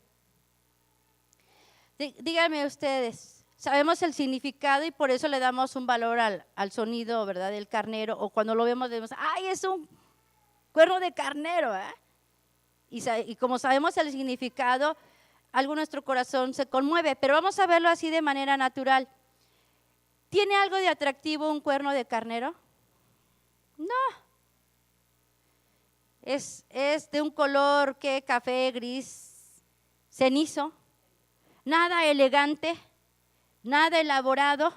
Speaker 1: Díganme ustedes, sabemos el significado y por eso le damos un valor al sonido, ¿verdad? Del carnero, o cuando lo vemos, decimos, ¡ay, es un cuerno de carnero! ¿Eh? Y como sabemos el significado, algo nuestro corazón se conmueve, pero vamos a verlo así de manera natural. ¿Tiene algo de atractivo un cuerno de carnero? No. Es de un color, ¿qué? Café, gris, cenizo. Nada elegante, nada elaborado,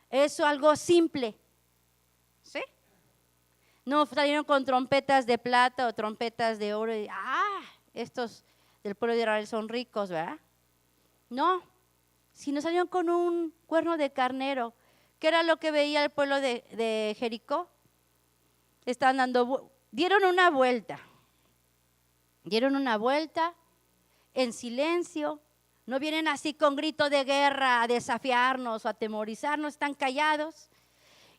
Speaker 1: eso algo simple, ¿sí? No salieron con trompetas de plata o trompetas de oro y estos del pueblo de Israel son ricos, ¿verdad? No, sino salieron con un cuerno de carnero, que era lo que veía el pueblo de Jericó. Dieron una vuelta en silencio. No vienen así con grito de guerra a desafiarnos o a atemorizarnos, están callados.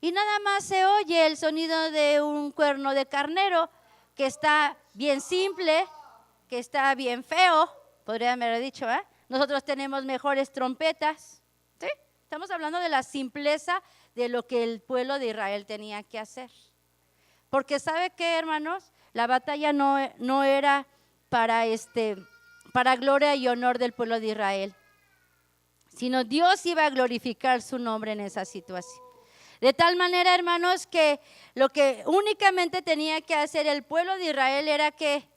Speaker 1: Y nada más se oye el sonido de un cuerno de carnero que está bien simple, que está bien feo, podría haber dicho, ¿eh? Nosotros tenemos mejores trompetas, ¿sí? Estamos hablando de la simpleza de lo que el pueblo de Israel tenía que hacer. Porque ¿sabe qué, hermanos? La batalla no era para gloria y honor del pueblo de Israel, sino Dios iba a glorificar su nombre en esa situación. De tal manera, hermanos, que lo que únicamente tenía que hacer el pueblo de Israel era que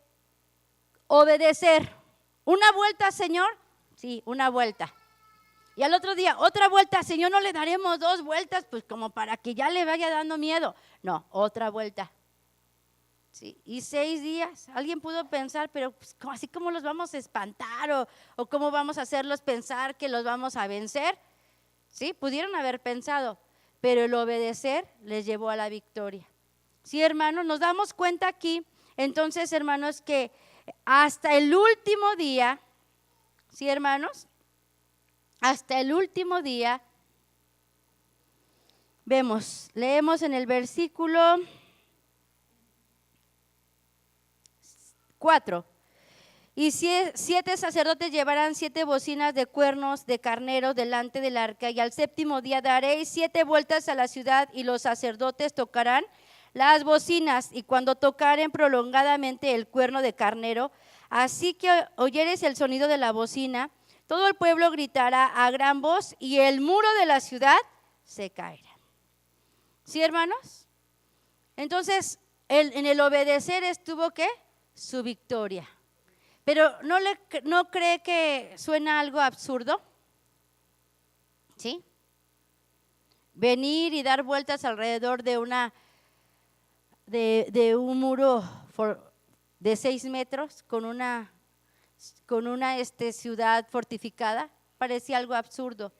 Speaker 1: obedecer. ¿Una vuelta, Señor? Sí, una vuelta. Y al otro día, otra vuelta, Señor, ¿no le daremos 2 vueltas? Pues como para que ya le vaya dando miedo. No, otra vuelta. Sí, y 6 días, alguien pudo pensar, pero pues, así como los vamos a espantar o cómo vamos a hacerlos pensar que los vamos a vencer. Sí, pudieron haber pensado, pero el obedecer les llevó a la victoria. Sí, hermanos, nos damos cuenta aquí, entonces, hermanos, que hasta el último día, sí, hermanos, hasta el último día, leemos en el versículo 4. Y 7 sacerdotes llevarán 7 bocinas de cuernos de carneros delante del arca, y al séptimo día daréis 7 vueltas a la ciudad, y los sacerdotes tocarán las bocinas, y cuando tocaren prolongadamente el cuerno de carnero, así que oyereis el sonido de la bocina, todo el pueblo gritará a gran voz, y el muro de la ciudad se caerá. ¿Sí, hermanos? Entonces, en el obedecer estuvo, ¿qué? Su victoria. Pero ¿no cree que suena algo absurdo? ¿Sí? Venir y dar vueltas alrededor de un muro de 6 metros con una ciudad fortificada, parecía algo absurdo,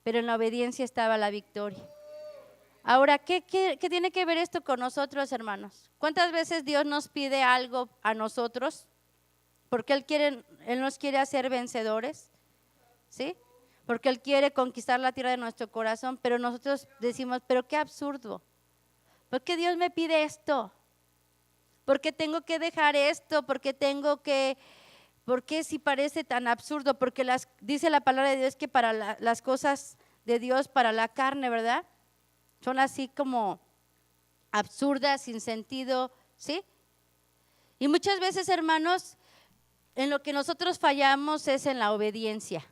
Speaker 1: pero en la obediencia estaba la victoria. Ahora, ¿qué tiene que ver esto con nosotros, hermanos? ¿Cuántas veces Dios nos pide algo a nosotros? Porque Él nos quiere hacer vencedores, ¿sí? Porque Él quiere conquistar la tierra de nuestro corazón, pero nosotros decimos, pero qué absurdo. ¿Por qué Dios me pide esto? ¿Por qué tengo que dejar esto? ¿Por qué si parece tan absurdo? Porque dice la palabra de Dios que para las cosas de Dios, para la carne, ¿verdad? Son así como absurdas, sin sentido, ¿sí? Y muchas veces, hermanos, en lo que nosotros fallamos es en la obediencia.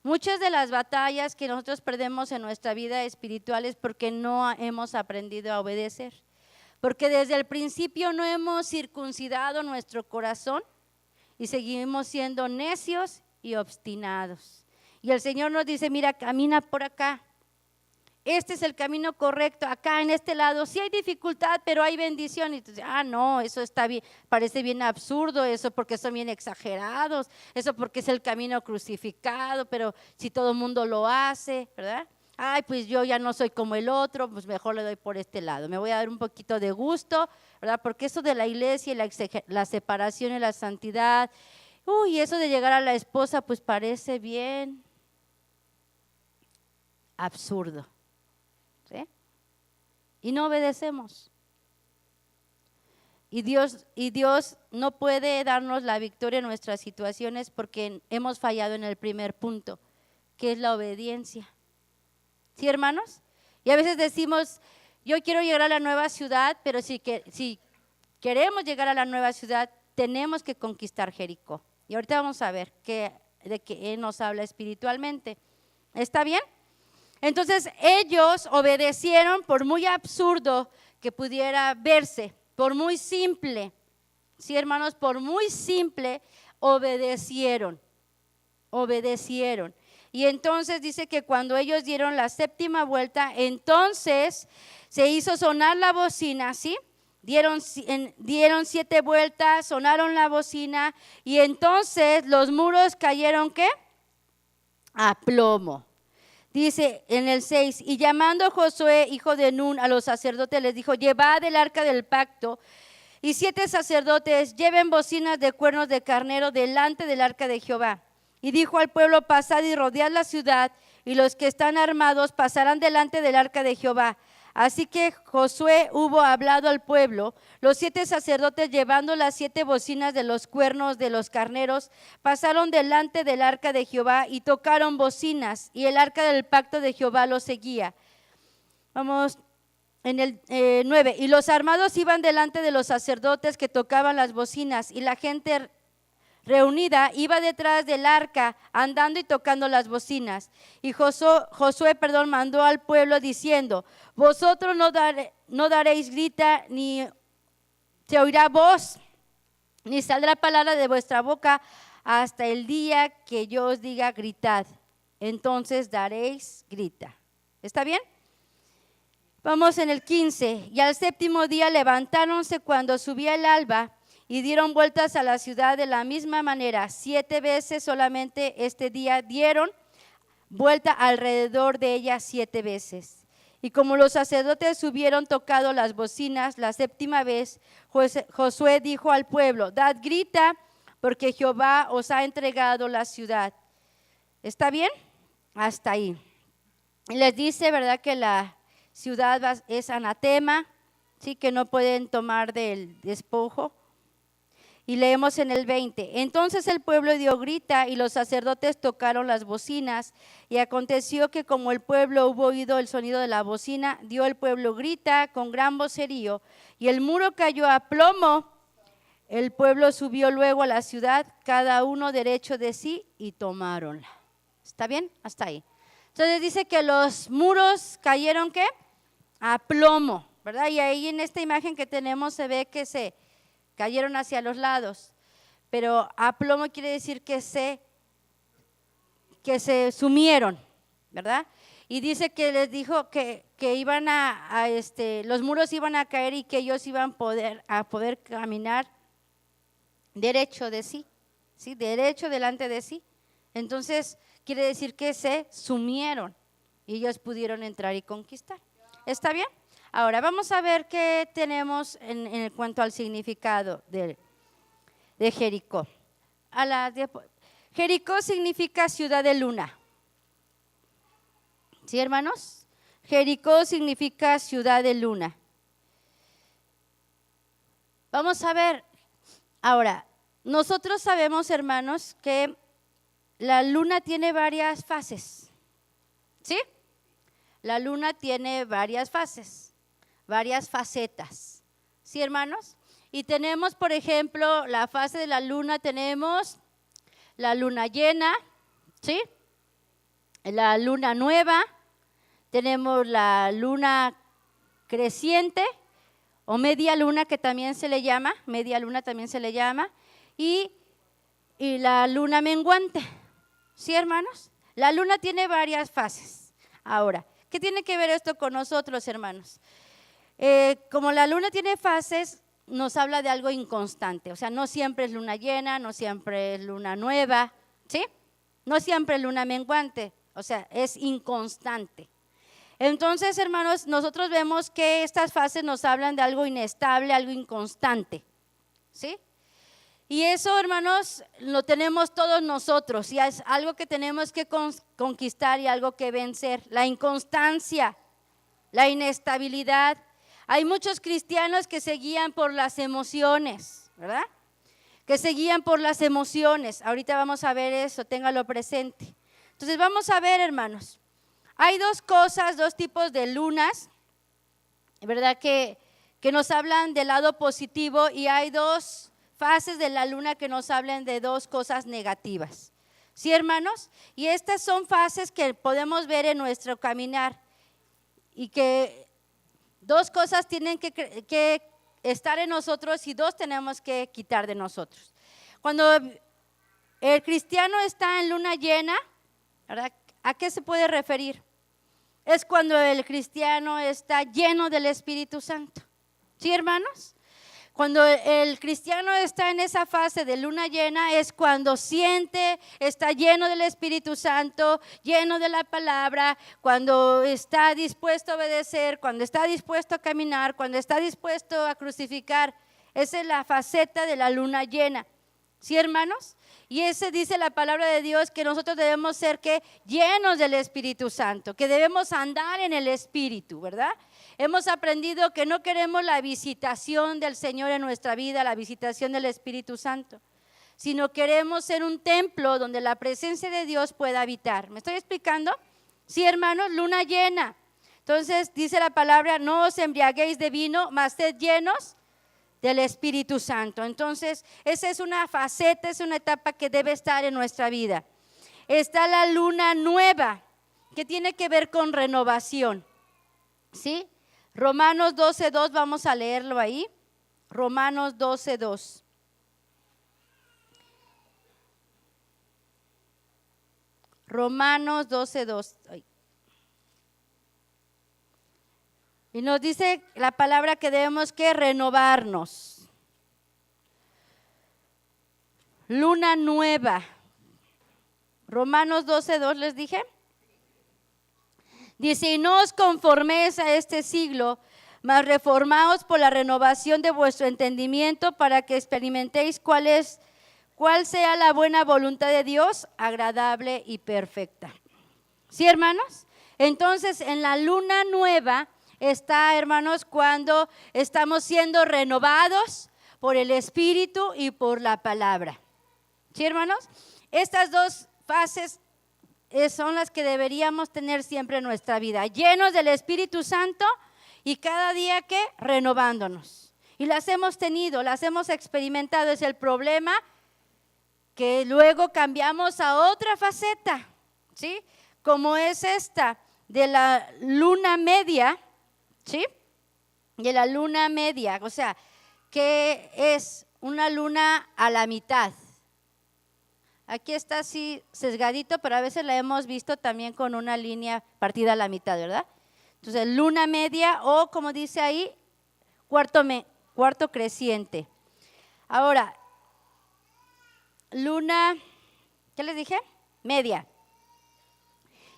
Speaker 1: Muchas de las batallas que nosotros perdemos en nuestra vida espiritual es porque no hemos aprendido a obedecer. Porque desde el principio no hemos circuncidado nuestro corazón y seguimos siendo necios y obstinados. Y el Señor nos dice, mira, camina por acá. Este es el camino correcto, acá en este lado sí hay dificultad, pero hay bendición. Y entonces, no, eso está bien, parece bien absurdo, eso porque son bien exagerados, eso porque es el camino crucificado, pero si todo el mundo lo hace, ¿verdad? Ay, pues yo ya no soy como el otro, pues mejor le doy por este lado, me voy a dar un poquito de gusto, ¿verdad? Porque eso de la iglesia y la separación y la santidad, eso de llegar a la esposa, pues parece bien absurdo. ¿Sí? Y no obedecemos. Y Dios no puede darnos la victoria en nuestras situaciones porque hemos fallado en el primer punto, que es la obediencia. ¿Sí, hermanos? Y a veces decimos, yo quiero llegar a la nueva ciudad, pero si queremos llegar a la nueva ciudad, tenemos que conquistar Jericó. Y ahorita vamos a ver de qué nos habla espiritualmente. ¿Está bien? Entonces ellos obedecieron, por muy absurdo que pudiera verse, por muy simple, sí, hermanos, por muy simple, obedecieron. Y entonces dice que cuando ellos dieron la séptima vuelta, entonces se hizo sonar la bocina, ¿sí? Dieron 7 vueltas, sonaron la bocina, y entonces los muros cayeron, ¿qué? A plomo. Dice en el 6, y llamando a Josué, hijo de Nun, a los sacerdotes, les dijo, llevad el arca del pacto, y 7 sacerdotes lleven bocinas de cuernos de carnero delante del arca de Jehová. Y dijo al pueblo, pasad y rodead la ciudad, y los que están armados pasarán delante del arca de Jehová. Así que Josué hubo hablado al pueblo, los 7 sacerdotes llevando las 7 bocinas de los cuernos de los carneros, pasaron delante del arca de Jehová y tocaron bocinas, y el arca del pacto de Jehová los seguía. Vamos en el 9, y los armados iban delante de los sacerdotes que tocaban las bocinas, y la gente reunida iba detrás del arca andando y tocando las bocinas. Y Josué mandó al pueblo diciendo, vosotros no daréis grita, ni se oirá voz, ni saldrá palabra de vuestra boca hasta el día que yo os diga gritad, entonces daréis grita. ¿Está bien? Vamos en el 15, y al séptimo día levantáronse cuando subía el alba y dieron vueltas a la ciudad de la misma manera. 7 veces solamente este día dieron vuelta alrededor de ella 7 veces. Y como los sacerdotes hubieron tocado las bocinas la séptima vez, Josué dijo al pueblo, dad grita, porque Jehová os ha entregado la ciudad. ¿Está bien? Hasta ahí. Y les dice, ¿verdad?, que la ciudad es anatema, ¿sí?, que no pueden tomar del despojo. Y leemos en el 20. Entonces el pueblo dio grita y los sacerdotes tocaron las bocinas. Y aconteció que como el pueblo hubo oído el sonido de la bocina, dio el pueblo grita con gran vocerío. Y el muro cayó a plomo. El pueblo subió luego a la ciudad, cada uno derecho de sí, y tomáronla. ¿Está bien? Hasta ahí. Entonces dice que los muros cayeron, ¿qué? A plomo, ¿verdad? Y ahí en esta imagen que tenemos se ve que se cayeron hacia los lados, pero a plomo quiere decir que se sumieron, ¿verdad? Y dice que les dijo que iban los muros iban a caer y que ellos iban a poder caminar derecho de sí, ¿sí? Derecho delante de sí. Entonces quiere decir que se sumieron y ellos pudieron entrar y conquistar. ¿Está bien? Ahora vamos a ver qué tenemos en cuanto al significado de Jericó. Jericó significa ciudad de luna. ¿Sí, hermanos? Jericó significa ciudad de luna. Vamos a ver. Ahora, nosotros sabemos, hermanos, que la luna tiene varias fases. ¿Sí? La luna tiene varias fases, varias facetas. ¿Sí, hermanos? Y tenemos, por ejemplo, la fase de la luna, tenemos la luna llena, ¿sí? La luna nueva, tenemos la luna creciente o media luna, que también se le llama, media luna también se le llama, y la luna menguante. ¿Sí, hermanos? La luna tiene varias fases. Ahora, ¿qué tiene que ver esto con nosotros, hermanos? Como la luna tiene fases, nos habla de algo inconstante. O sea, no siempre es luna llena, no siempre es luna nueva, ¿sí? No siempre es luna menguante, o sea, es inconstante. Entonces, hermanos, nosotros vemos que estas fases nos hablan de algo inestable, algo inconstante, ¿sí? Y eso, hermanos, lo tenemos todos nosotros y es algo que tenemos que conquistar y algo que vencer. La inconstancia, la inestabilidad. Hay muchos cristianos que se guían por las emociones, ¿verdad? Que se guían por las emociones. Ahorita vamos a ver eso, téngalo presente. Entonces vamos a ver, hermanos. Hay dos cosas, dos tipos de lunas, ¿verdad? Que nos hablan del lado positivo y hay dos fases de la luna que nos hablan de dos cosas negativas. ¿Sí, hermanos? Y estas son fases que podemos ver en nuestro caminar y que dos cosas tienen que estar en nosotros y dos tenemos que quitar de nosotros. Cuando el cristiano está en luna llena, ¿verdad? ¿A qué se puede referir? Es cuando el cristiano está lleno del Espíritu Santo. ¿Sí, hermanos? Cuando el cristiano está en esa fase de luna llena es cuando está lleno del Espíritu Santo, lleno de la palabra, cuando está dispuesto a obedecer, cuando está dispuesto a caminar, cuando está dispuesto a crucificar. Esa es la faceta de la luna llena. ¿Sí, hermanos? Y ese dice la palabra de Dios que nosotros debemos ser llenos del Espíritu Santo, que debemos andar en el Espíritu, ¿verdad? Hemos aprendido que no queremos la visitación del Señor en nuestra vida, la visitación del Espíritu Santo, sino queremos ser un templo donde la presencia de Dios pueda habitar. ¿Me estoy explicando? Sí, hermanos, luna llena. Entonces dice la palabra, no os embriaguéis de vino, mas sed llenos del Espíritu Santo. Entonces, esa es una faceta, es una etapa que debe estar en nuestra vida. Está la luna nueva, que tiene que ver con renovación. ¿Sí? Romanos 12:2, vamos a leerlo ahí. Romanos 12:2. Romanos 12:2. Y nos dice la palabra que debemos que renovarnos. Luna nueva. Romanos 12:2 les dije. Dice, y no os conforméis a este siglo, mas reformaos por la renovación de vuestro entendimiento para que experimentéis cuál sea la buena voluntad de Dios, agradable y perfecta. ¿Sí, hermanos? Entonces, en la luna nueva está, hermanos, cuando estamos siendo renovados por el Espíritu y por la palabra. ¿Sí, hermanos? Estas dos fases son las que deberíamos tener siempre en nuestra vida, llenos del Espíritu Santo y cada día que renovándonos. Y las hemos tenido, las hemos experimentado. Es el problema que luego cambiamos a otra faceta, ¿sí? Como es esta de la luna media, ¿sí? De la luna media, o sea, que es una luna a la mitad. Aquí está así sesgadito, pero a veces la hemos visto también con una línea partida a la mitad, ¿verdad? Entonces, luna media o, como dice ahí, cuarto creciente. Ahora, luna, ¿qué les dije? Media.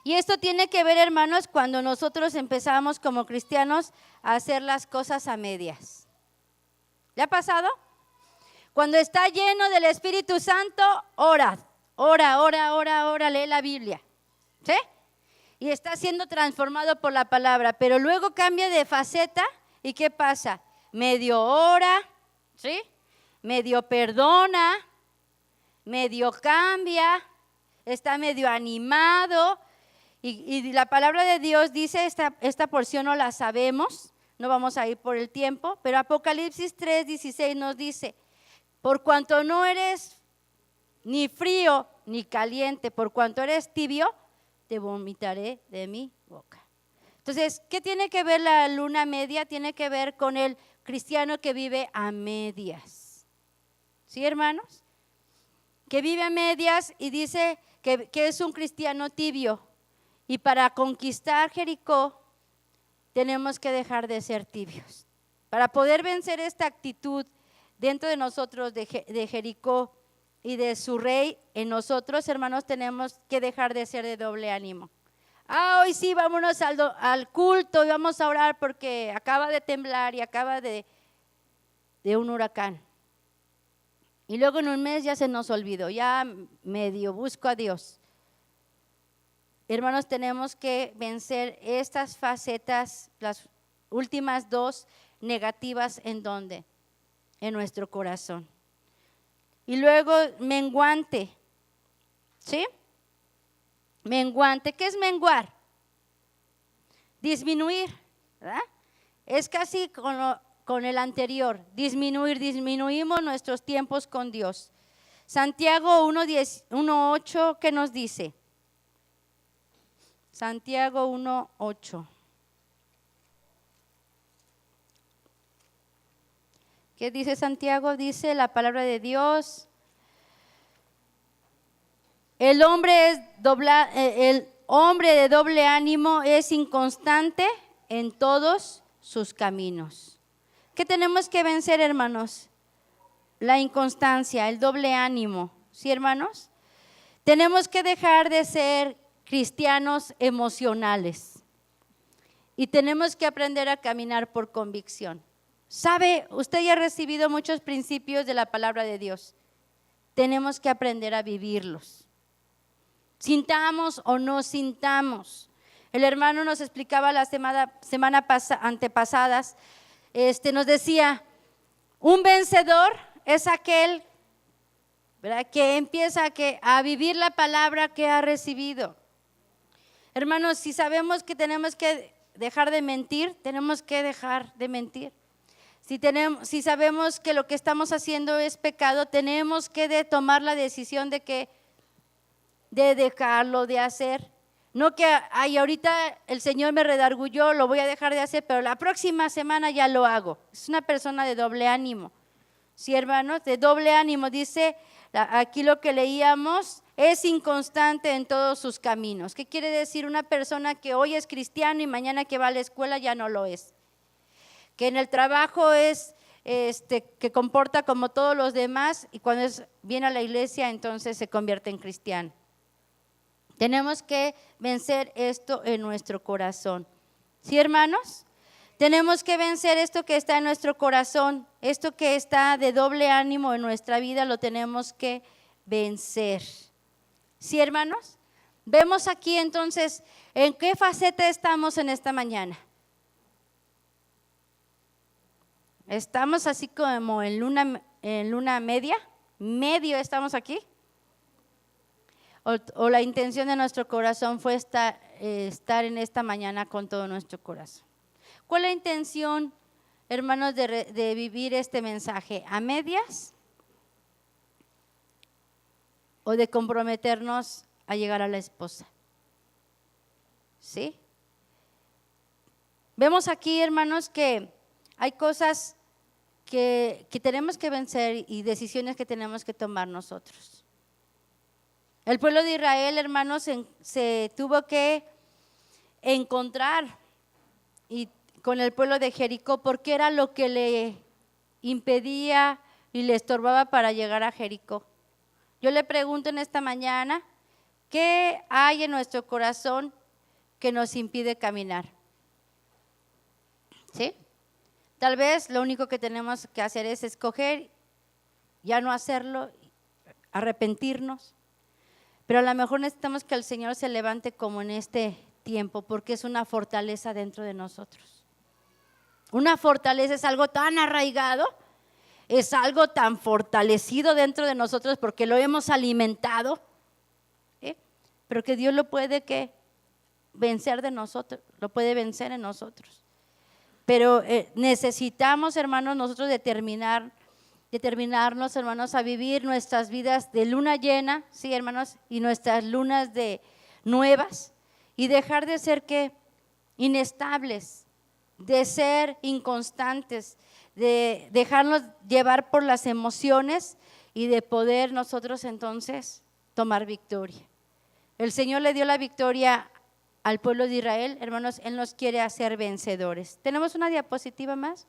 Speaker 1: Y esto tiene que ver, hermanos, cuando nosotros empezamos como cristianos a hacer las cosas a medias. ¿Le ha pasado? Cuando está lleno del Espíritu Santo, ora, lee la Biblia, ¿sí? Y está siendo transformado por la palabra, pero luego cambia de faceta y ¿qué pasa? Medio ora, ¿sí? Medio perdona, medio cambia, está medio animado y la palabra de Dios dice, esta porción no la sabemos, no vamos a ir por el tiempo, pero Apocalipsis 3:16 nos dice, por cuanto no eres ni frío ni caliente, por cuanto eres tibio, te vomitaré de mi boca. Entonces, ¿qué tiene que ver la luna media? Tiene que ver con el cristiano que vive a medias. ¿Sí, hermanos? Que vive a medias y dice que es un cristiano tibio. Y para conquistar Jericó, tenemos que dejar de ser tibios. Para poder vencer esta actitud dentro de nosotros de Jericó y de su rey en nosotros, hermanos, tenemos que dejar de ser de doble ánimo. Hoy sí, vámonos al culto y vamos a orar porque acaba de temblar y acaba de un huracán. Y luego en un mes ya se nos olvidó, ya medio busco a Dios. Hermanos, tenemos que vencer estas facetas, las últimas dos negativas, ¿en dónde? En nuestro corazón. Y luego menguante, ¿sí? Menguante, ¿qué es menguar? Disminuir, ¿verdad? Es casi con el anterior, disminuimos nuestros tiempos con Dios. Santiago 1:8, ¿qué nos dice? Santiago 1:8. ¿Qué dice Santiago? Dice la palabra de Dios. El hombre de doble ánimo es inconstante en todos sus caminos. ¿Qué tenemos que vencer, hermanos? La inconstancia, el doble ánimo. ¿Sí, hermanos? Tenemos que dejar de ser cristianos emocionales y tenemos que aprender a caminar por convicción. ¿Sabe? Usted ya ha recibido muchos principios de la palabra de Dios. Tenemos que aprender a vivirlos. Sintamos o no sintamos. El hermano nos explicaba la semana antepasadas, nos decía, un vencedor es aquel, ¿verdad?, que empieza a vivir la palabra que ha recibido. Hermanos, si sabemos que tenemos que dejar de mentir, tenemos que dejar de mentir. Si sabemos que lo que estamos haciendo es pecado, tenemos que tomar la decisión de dejarlo de hacer. No que ahorita el Señor me redargulló, lo voy a dejar de hacer, pero la próxima semana ya lo hago. Es una persona de doble ánimo. Sí, hermanos, de doble ánimo. Dice aquí lo que leíamos, es inconstante en todos sus caminos. ¿Qué quiere decir? Una persona que hoy es cristiano y mañana que va a la escuela ya no lo es. Que en el trabajo es que comporta como todos los demás y cuando viene a la iglesia entonces se convierte en cristiano. Tenemos que vencer esto en nuestro corazón. ¿Sí, hermanos? Tenemos que vencer esto que está en nuestro corazón, esto que está de doble ánimo en nuestra vida, lo tenemos que vencer. ¿Sí, hermanos? Vemos aquí entonces en qué faceta estamos en esta mañana. Estamos así como en luna media, medio estamos aquí. O la intención de nuestro corazón fue estar en esta mañana con todo nuestro corazón. ¿Cuál es la intención, hermanos, de vivir este mensaje? ¿A medias? ¿O de comprometernos a llegar a la esposa? ¿Sí? Vemos aquí, hermanos, que hay cosas que tenemos que vencer y decisiones que tenemos que tomar nosotros. El pueblo de Israel, hermanos, se tuvo que encontrar con el pueblo de Jericó, porque era lo que le impedía y le estorbaba para llegar a Jericó. Yo le pregunto en esta mañana, ¿qué hay en nuestro corazón que nos impide caminar? ¿Sí? Tal vez lo único que tenemos que hacer es escoger, ya no hacerlo, arrepentirnos. Pero a lo mejor necesitamos que el Señor se levante como en este tiempo, porque es una fortaleza dentro de nosotros. Una fortaleza es algo tan arraigado, es algo tan fortalecido dentro de nosotros porque lo hemos alimentado, pero que Dios lo puede vencer de nosotros, lo puede vencer en nosotros. Pero necesitamos, hermanos, nosotros determinarnos, hermanos, a vivir nuestras vidas de luna llena, sí, hermanos, y nuestras lunas de nuevas, y dejar de ser inestables, de ser inconstantes, de dejarnos llevar por las emociones y de poder nosotros entonces tomar victoria. El Señor le dio la victoria al pueblo de Israel, hermanos, Él nos quiere hacer vencedores. ¿Tenemos una diapositiva más?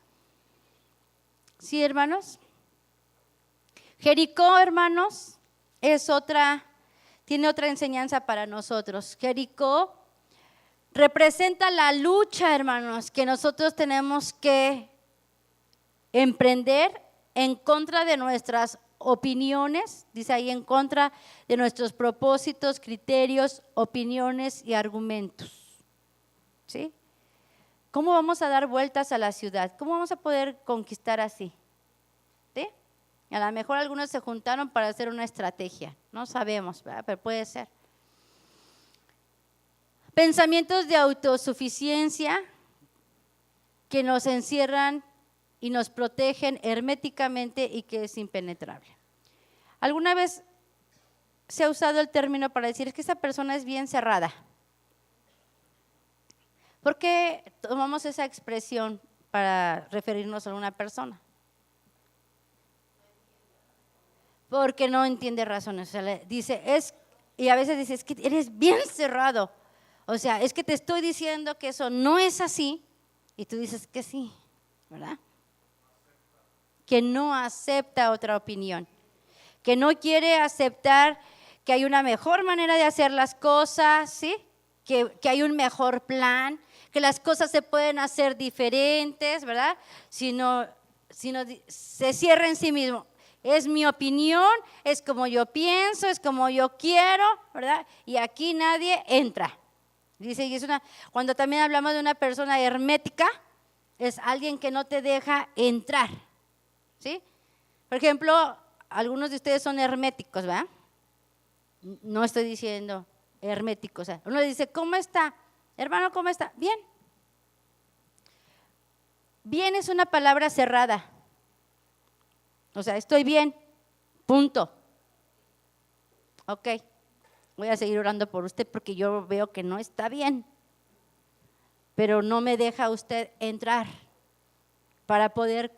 Speaker 1: Sí, hermanos. Jericó, hermanos, tiene otra enseñanza para nosotros. Jericó representa la lucha, hermanos, que nosotros tenemos que emprender en contra de nuestras opiniones, dice ahí, en contra de nuestros propósitos, criterios, opiniones y argumentos. ¿Sí? ¿Cómo vamos a dar vueltas a la ciudad? ¿Cómo vamos a poder conquistar así? ¿Sí? A lo mejor algunos se juntaron para hacer una estrategia, no sabemos, ¿verdad? Pero puede ser. Pensamientos de autosuficiencia que nos encierran y nos protegen herméticamente y que es impenetrable. ¿Alguna vez se ha usado el término para decir es que esa persona es bien cerrada? ¿Por qué tomamos esa expresión para referirnos a una persona? Porque no entiende razones. O sea, y a veces dice, es que eres bien cerrado. O sea, es que te estoy diciendo que eso no es así y tú dices que sí, ¿verdad? Que no acepta otra opinión, que no quiere aceptar que hay una mejor manera de hacer las cosas, ¿sí? Que hay un mejor plan, que las cosas se pueden hacer diferentes, ¿verdad? Sino se cierra en sí mismo. Es mi opinión, es como yo pienso, es como yo quiero, ¿verdad? Y aquí nadie entra. Dice, y cuando también hablamos de una persona hermética, es alguien que no te deja entrar, ¿sí? Por ejemplo, algunos de ustedes son herméticos, ¿verdad? No estoy diciendo herméticos. O sea, uno dice, ¿cómo está? Hermano, ¿cómo está? Bien. Bien es una palabra cerrada. O sea, estoy bien, punto. Ok, voy a seguir orando por usted porque yo veo que no está bien. Pero no me deja usted entrar para poder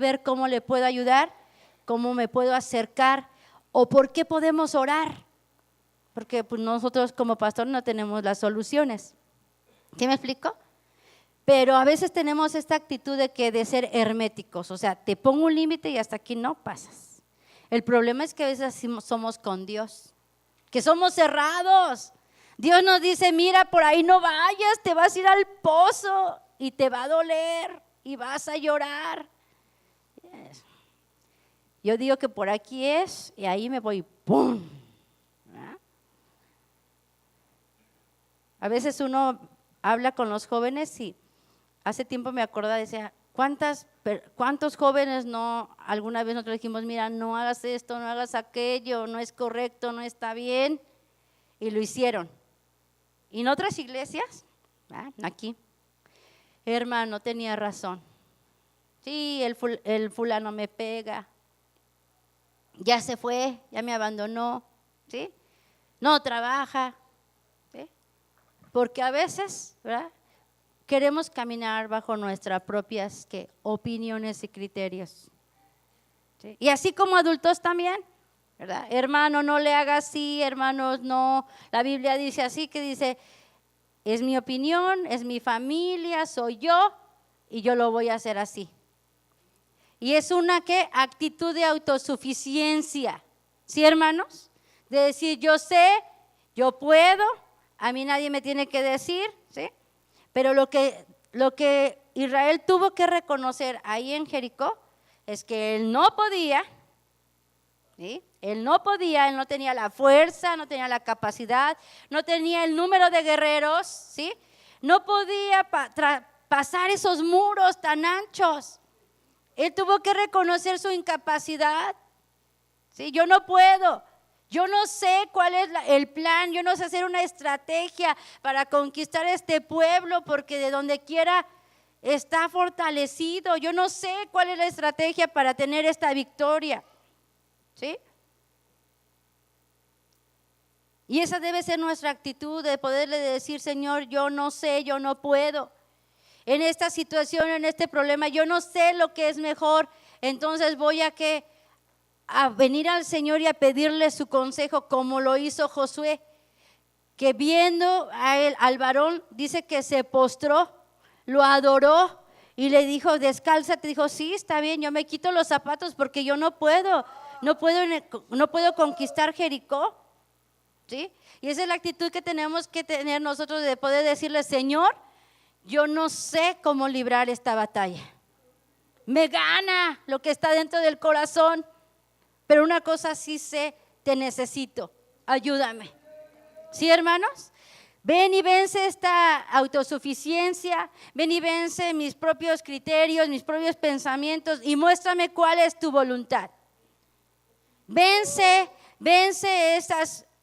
Speaker 1: ver cómo le puedo ayudar, cómo me puedo acercar o por qué podemos orar. Porque pues, nosotros como pastor no tenemos las soluciones. ¿Sí me explico? Pero a veces tenemos esta actitud de ser herméticos, o sea, te pongo un límite y hasta aquí no pasas. El problema es que a veces así somos con Dios, que somos cerrados. Dios nos dice, mira, por ahí no vayas, te vas a ir al pozo y te va a doler y vas a llorar. Yo digo que por aquí es y ahí me voy, ¡pum! ¿verdad? A veces uno habla con los jóvenes y hace tiempo me acordaba, decía, ¿Cuántos jóvenes no, alguna vez nosotros dijimos, mira, no hagas esto, no hagas aquello, no es correcto, no está bien? Y lo hicieron. Y en otras iglesias, aquí, hermano, tenía razón. Sí, el fulano me pega, ya se fue, ya me abandonó, ¿sí? No trabaja, ¿sí? Porque a veces, ¿verdad?, queremos caminar bajo nuestras propias opiniones y criterios, ¿sí? Y así como adultos también, ¿verdad? Hermano, no le haga así, hermanos, no. La Biblia dice así, que dice, es mi opinión, es mi familia, soy yo y yo lo voy a hacer así. Y es una actitud de autosuficiencia, ¿sí, hermanos? De decir, yo sé, yo puedo, a mí nadie me tiene que decir, ¿sí? Pero lo que Israel tuvo que reconocer ahí en Jericó es que él no podía, ¿sí? Él no podía, él no tenía la fuerza, no tenía la capacidad, no tenía el número de guerreros, ¿sí? No podía pasar esos muros tan anchos. Él tuvo que reconocer su incapacidad, ¿sí? Yo no puedo, yo no sé cuál es el plan, yo no sé hacer una estrategia para conquistar este pueblo, porque de donde quiera está fortalecido. Yo no sé cuál es la estrategia para tener esta victoria, ¿sí? Y esa debe ser nuestra actitud, de poderle decir, Señor, yo no sé, yo no puedo. En esta situación, en este problema, yo no sé lo que es mejor, entonces voy a venir al Señor y a pedirle su consejo, como lo hizo Josué, que viendo al varón, dice que se postró, lo adoró y le dijo, descálzate. Dijo, sí, está bien, yo me quito los zapatos porque yo no puedo conquistar Jericó, ¿sí? Y esa es la actitud que tenemos que tener nosotros, de poder decirle, Señor, yo no sé cómo librar esta batalla. Me gana lo que está dentro del corazón, pero una cosa sí sé, te necesito, ayúdame. ¿Sí, hermanos? Ven y vence esta autosuficiencia, ven y vence mis propios criterios, mis propios pensamientos y muéstrame cuál es tu voluntad. Vence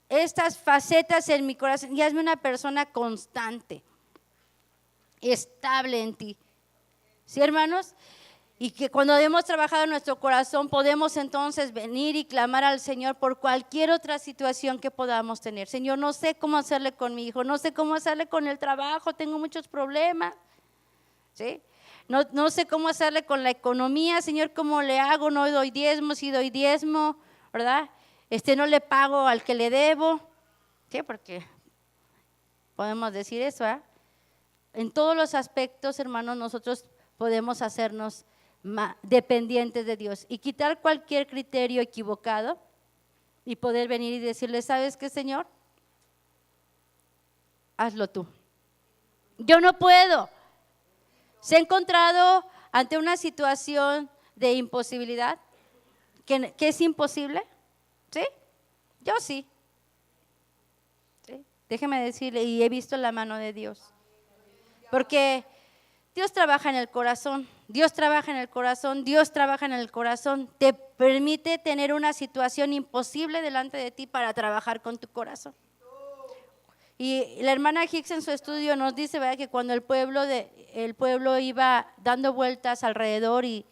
Speaker 1: estas facetas en mi corazón y hazme una persona constante, estable en ti. ¿Sí, hermanos? Y que cuando hemos trabajado en nuestro corazón podemos entonces venir y clamar al Señor por cualquier otra situación que podamos tener. Señor, no sé cómo hacerle con mi hijo, no sé cómo hacerle con el trabajo, tengo muchos problemas, ¿sí? No sé cómo hacerle con la economía, Señor, ¿cómo le hago? No doy diezmo, sí doy diezmo, ¿verdad? No le pago al que le debo, ¿sí? Porque podemos decir eso, ¿verdad? En todos los aspectos, hermanos, nosotros podemos hacernos dependientes de Dios y quitar cualquier criterio equivocado y poder venir y decirle, ¿sabes qué, Señor? Hazlo tú. Yo no puedo. ¿Se ha encontrado ante una situación de imposibilidad? ¿Que es imposible? ¿Sí? Yo sí. ¿Sí? Déjeme decirle, y he visto la mano de Dios. Porque Dios trabaja en el corazón, Dios trabaja en el corazón, Dios trabaja en el corazón. Te permite tener una situación imposible delante de ti para trabajar con tu corazón. Y la hermana Hicks en su estudio nos dice, ¿verdad?, que cuando el pueblo iba dando vueltas alrededor y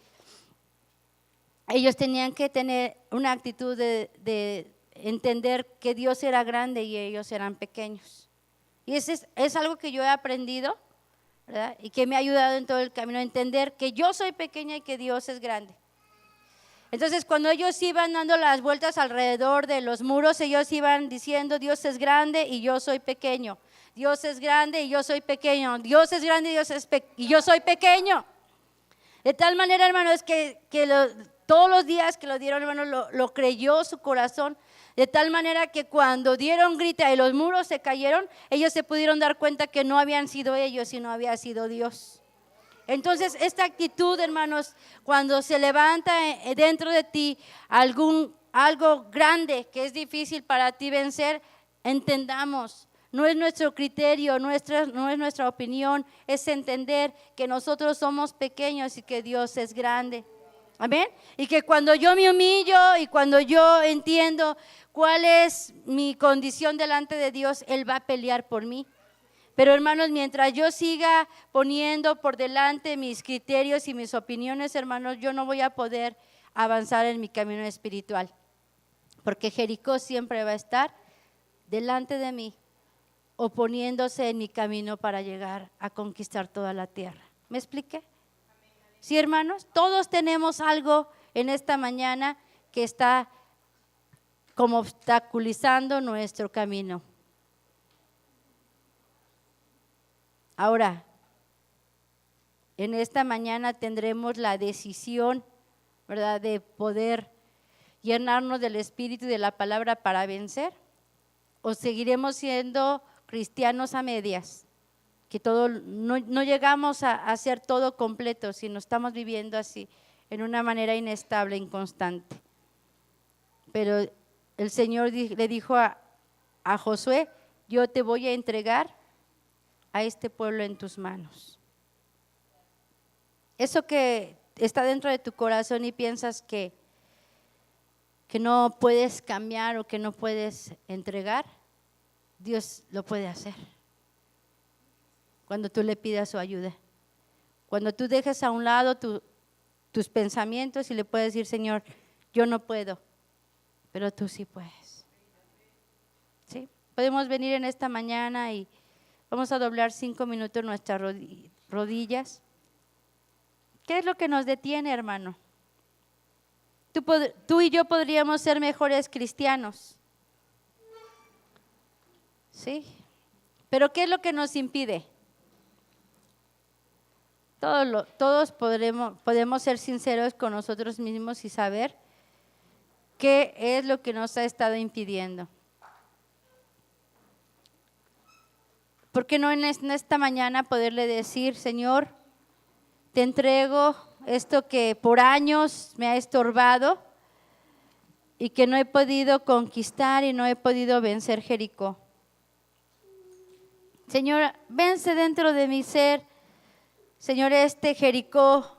Speaker 1: ellos tenían que tener una actitud de entender que Dios era grande y ellos eran pequeños. Y eso es algo que yo he aprendido, ¿verdad?, y que me ha ayudado en todo el camino a entender que yo soy pequeña y que Dios es grande. Entonces, cuando ellos iban dando las vueltas alrededor de los muros, ellos iban diciendo, Dios es grande y yo soy pequeño. Dios es grande y yo soy pequeño. Dios es grande y yo soy pequeño. De tal manera, hermanos, que todos los días que lo dieron, hermanos, lo creyó su corazón. De tal manera que cuando dieron grita y los muros se cayeron, ellos se pudieron dar cuenta que no habían sido ellos, sino había sido Dios. Entonces, esta actitud, hermanos, cuando se levanta dentro de ti algo grande que es difícil para ti vencer, entendamos, No es nuestro criterio, no es nuestra opinión, es entender que nosotros somos pequeños y que Dios es grande. Amén. Y que cuando yo me humillo y cuando yo entiendo cuál es mi condición delante de Dios, Él va a pelear por mí. Pero hermanos, mientras yo siga poniendo por delante mis criterios y mis opiniones, hermanos, yo no voy a poder avanzar en mi camino espiritual. Porque Jericó siempre va a estar delante de mí, oponiéndose en mi camino para llegar a conquistar toda la tierra. ¿Me expliqué? Sí, hermanos, todos tenemos algo en esta mañana que está como obstaculizando nuestro camino. Ahora, en esta mañana tendremos la decisión, ¿verdad?, de poder llenarnos del Espíritu y de la palabra para vencer, o seguiremos siendo cristianos a medias, que no llegamos a hacer todo completo, sino estamos viviendo así, en una manera inestable, inconstante. Pero el Señor le dijo a Josué: yo te voy a entregar a este pueblo en tus manos. Eso que está dentro de tu corazón y piensas que no puedes cambiar o que no puedes entregar, Dios lo puede hacer cuando tú le pidas su ayuda. Cuando tú dejes a un lado tus pensamientos y le puedes decir: Señor, yo no puedo, pero tú sí puedes. ¿Sí? Podemos venir en esta mañana y vamos a doblar 5 minutos nuestras rodillas. ¿Qué es lo que nos detiene, hermano? Tú y yo podríamos ser mejores cristianos. ¿Sí? Pero ¿qué es lo que nos impide? Todos podemos ser sinceros con nosotros mismos y saber qué es lo que nos ha estado impidiendo. ¿Por qué no en esta mañana poderle decir: Señor, te entrego esto que por años me ha estorbado y que no he podido conquistar y no he podido vencer Jericó? Señor, vence dentro de mi ser, Señor, este Jericó,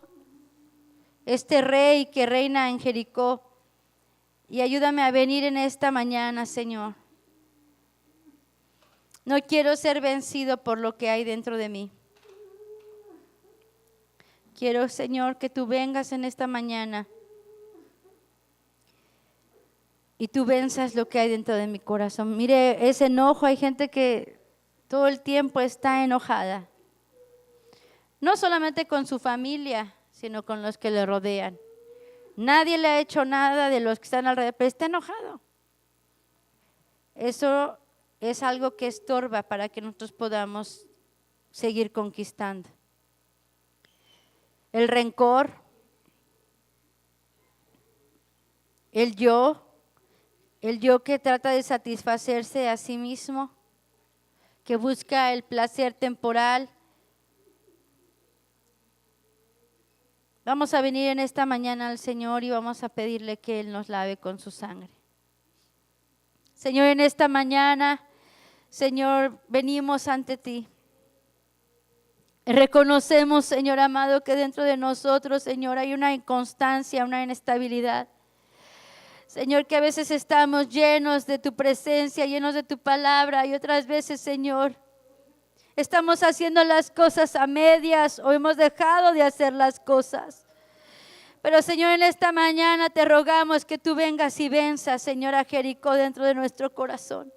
Speaker 1: este rey que reina en Jericó, y ayúdame a venir en esta mañana, Señor. No quiero ser vencido por lo que hay dentro de mí. Quiero, Señor, que tú vengas en esta mañana y tú venzas lo que hay dentro de mi corazón. Mire, ese enojo, hay gente que todo el tiempo está enojada. No solamente con su familia, sino con los que le rodean. Nadie le ha hecho nada de los que están alrededor, pero está enojado. Eso es algo que estorba para que nosotros podamos seguir conquistando. El rencor, el yo que trata de satisfacerse a sí mismo, que busca el placer temporal. Vamos a venir en esta mañana al Señor y vamos a pedirle que Él nos lave con su sangre. Señor, en esta mañana, Señor, venimos ante ti. Reconocemos, Señor amado, que dentro de nosotros, Señor, hay una inconstancia, una inestabilidad. Señor, que a veces estamos llenos de tu presencia, llenos de tu palabra, y otras veces, Señor, estamos haciendo las cosas a medias o hemos dejado de hacer las cosas. Pero, Señor, en esta mañana te rogamos que tú vengas y venzas, Señor, a Jericó dentro de nuestro corazón.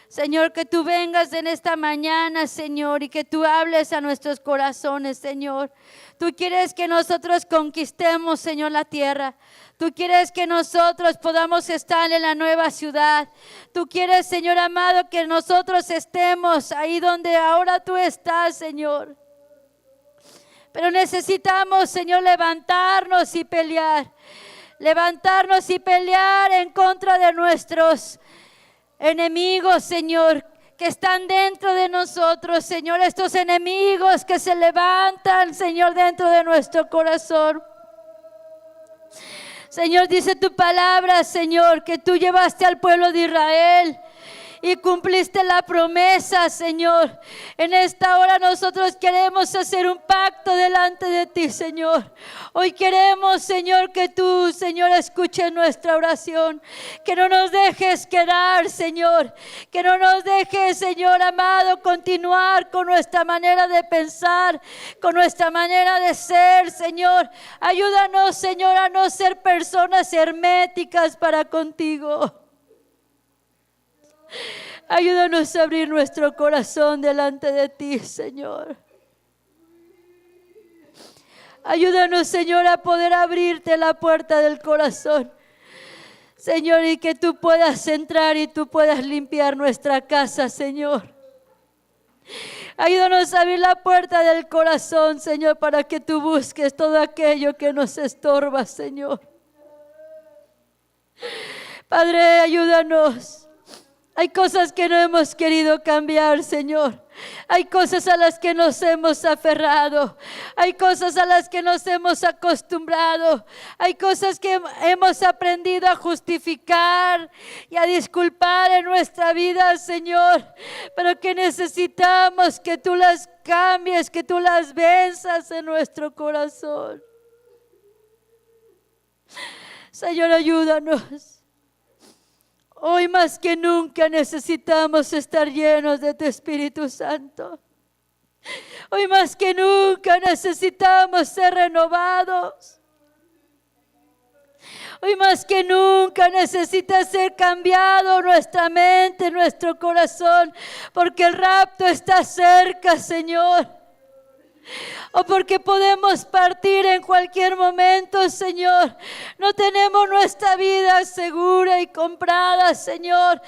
Speaker 1: Señor, que tú vengas en esta mañana, Señor, y que tú hables a nuestros corazones, Señor. Tú quieres que nosotros conquistemos, Señor, la tierra. Tú quieres que nosotros podamos estar en la nueva ciudad. Tú quieres, Señor amado, que nosotros estemos ahí donde ahora tú estás, Señor. Pero necesitamos, Señor, levantarnos y pelear. Levantarnos y pelear en contra de nuestros enemigos, Señor, que están dentro de nosotros, Señor, estos enemigos que se levantan, Señor, dentro de nuestro corazón. Señor, dice tu palabra, Señor, que tú llevaste al pueblo de Israel y cumpliste la promesa, Señor. En esta hora nosotros queremos hacer un pacto delante de ti, Señor. Hoy queremos, Señor, que tú, Señor, escuches nuestra oración. Que no nos dejes quedar, Señor. Que no nos dejes, Señor amado, continuar con nuestra manera de pensar, con nuestra manera de ser, Señor. Ayúdanos, Señor, a no ser personas herméticas para contigo. Ayúdanos a abrir nuestro corazón delante de ti, Señor. Ayúdanos, Señor, a poder abrirte la puerta del corazón, Señor, y que tú puedas entrar y tú puedas limpiar nuestra casa, Señor. Ayúdanos a abrir la puerta del corazón, Señor, para que tú busques todo aquello que nos estorba, Señor. Padre, ayúdanos. Hay cosas que no hemos querido cambiar, Señor. Hay cosas a las que nos hemos aferrado. Hay cosas a las que nos hemos acostumbrado. Hay cosas que hemos aprendido a justificar y a disculpar en nuestra vida, Señor. Pero que necesitamos que tú las cambies, que tú las venzas en nuestro corazón. Señor, ayúdanos. Hoy más que nunca necesitamos estar llenos de tu Espíritu Santo. Hoy más que nunca necesitamos ser renovados. Hoy más que nunca necesita ser cambiado nuestra mente, nuestro corazón, porque el rapto está cerca, Señor. O porque podemos partir en cualquier momento, Señor. No tenemos nuestra vida segura y comprada, Señor.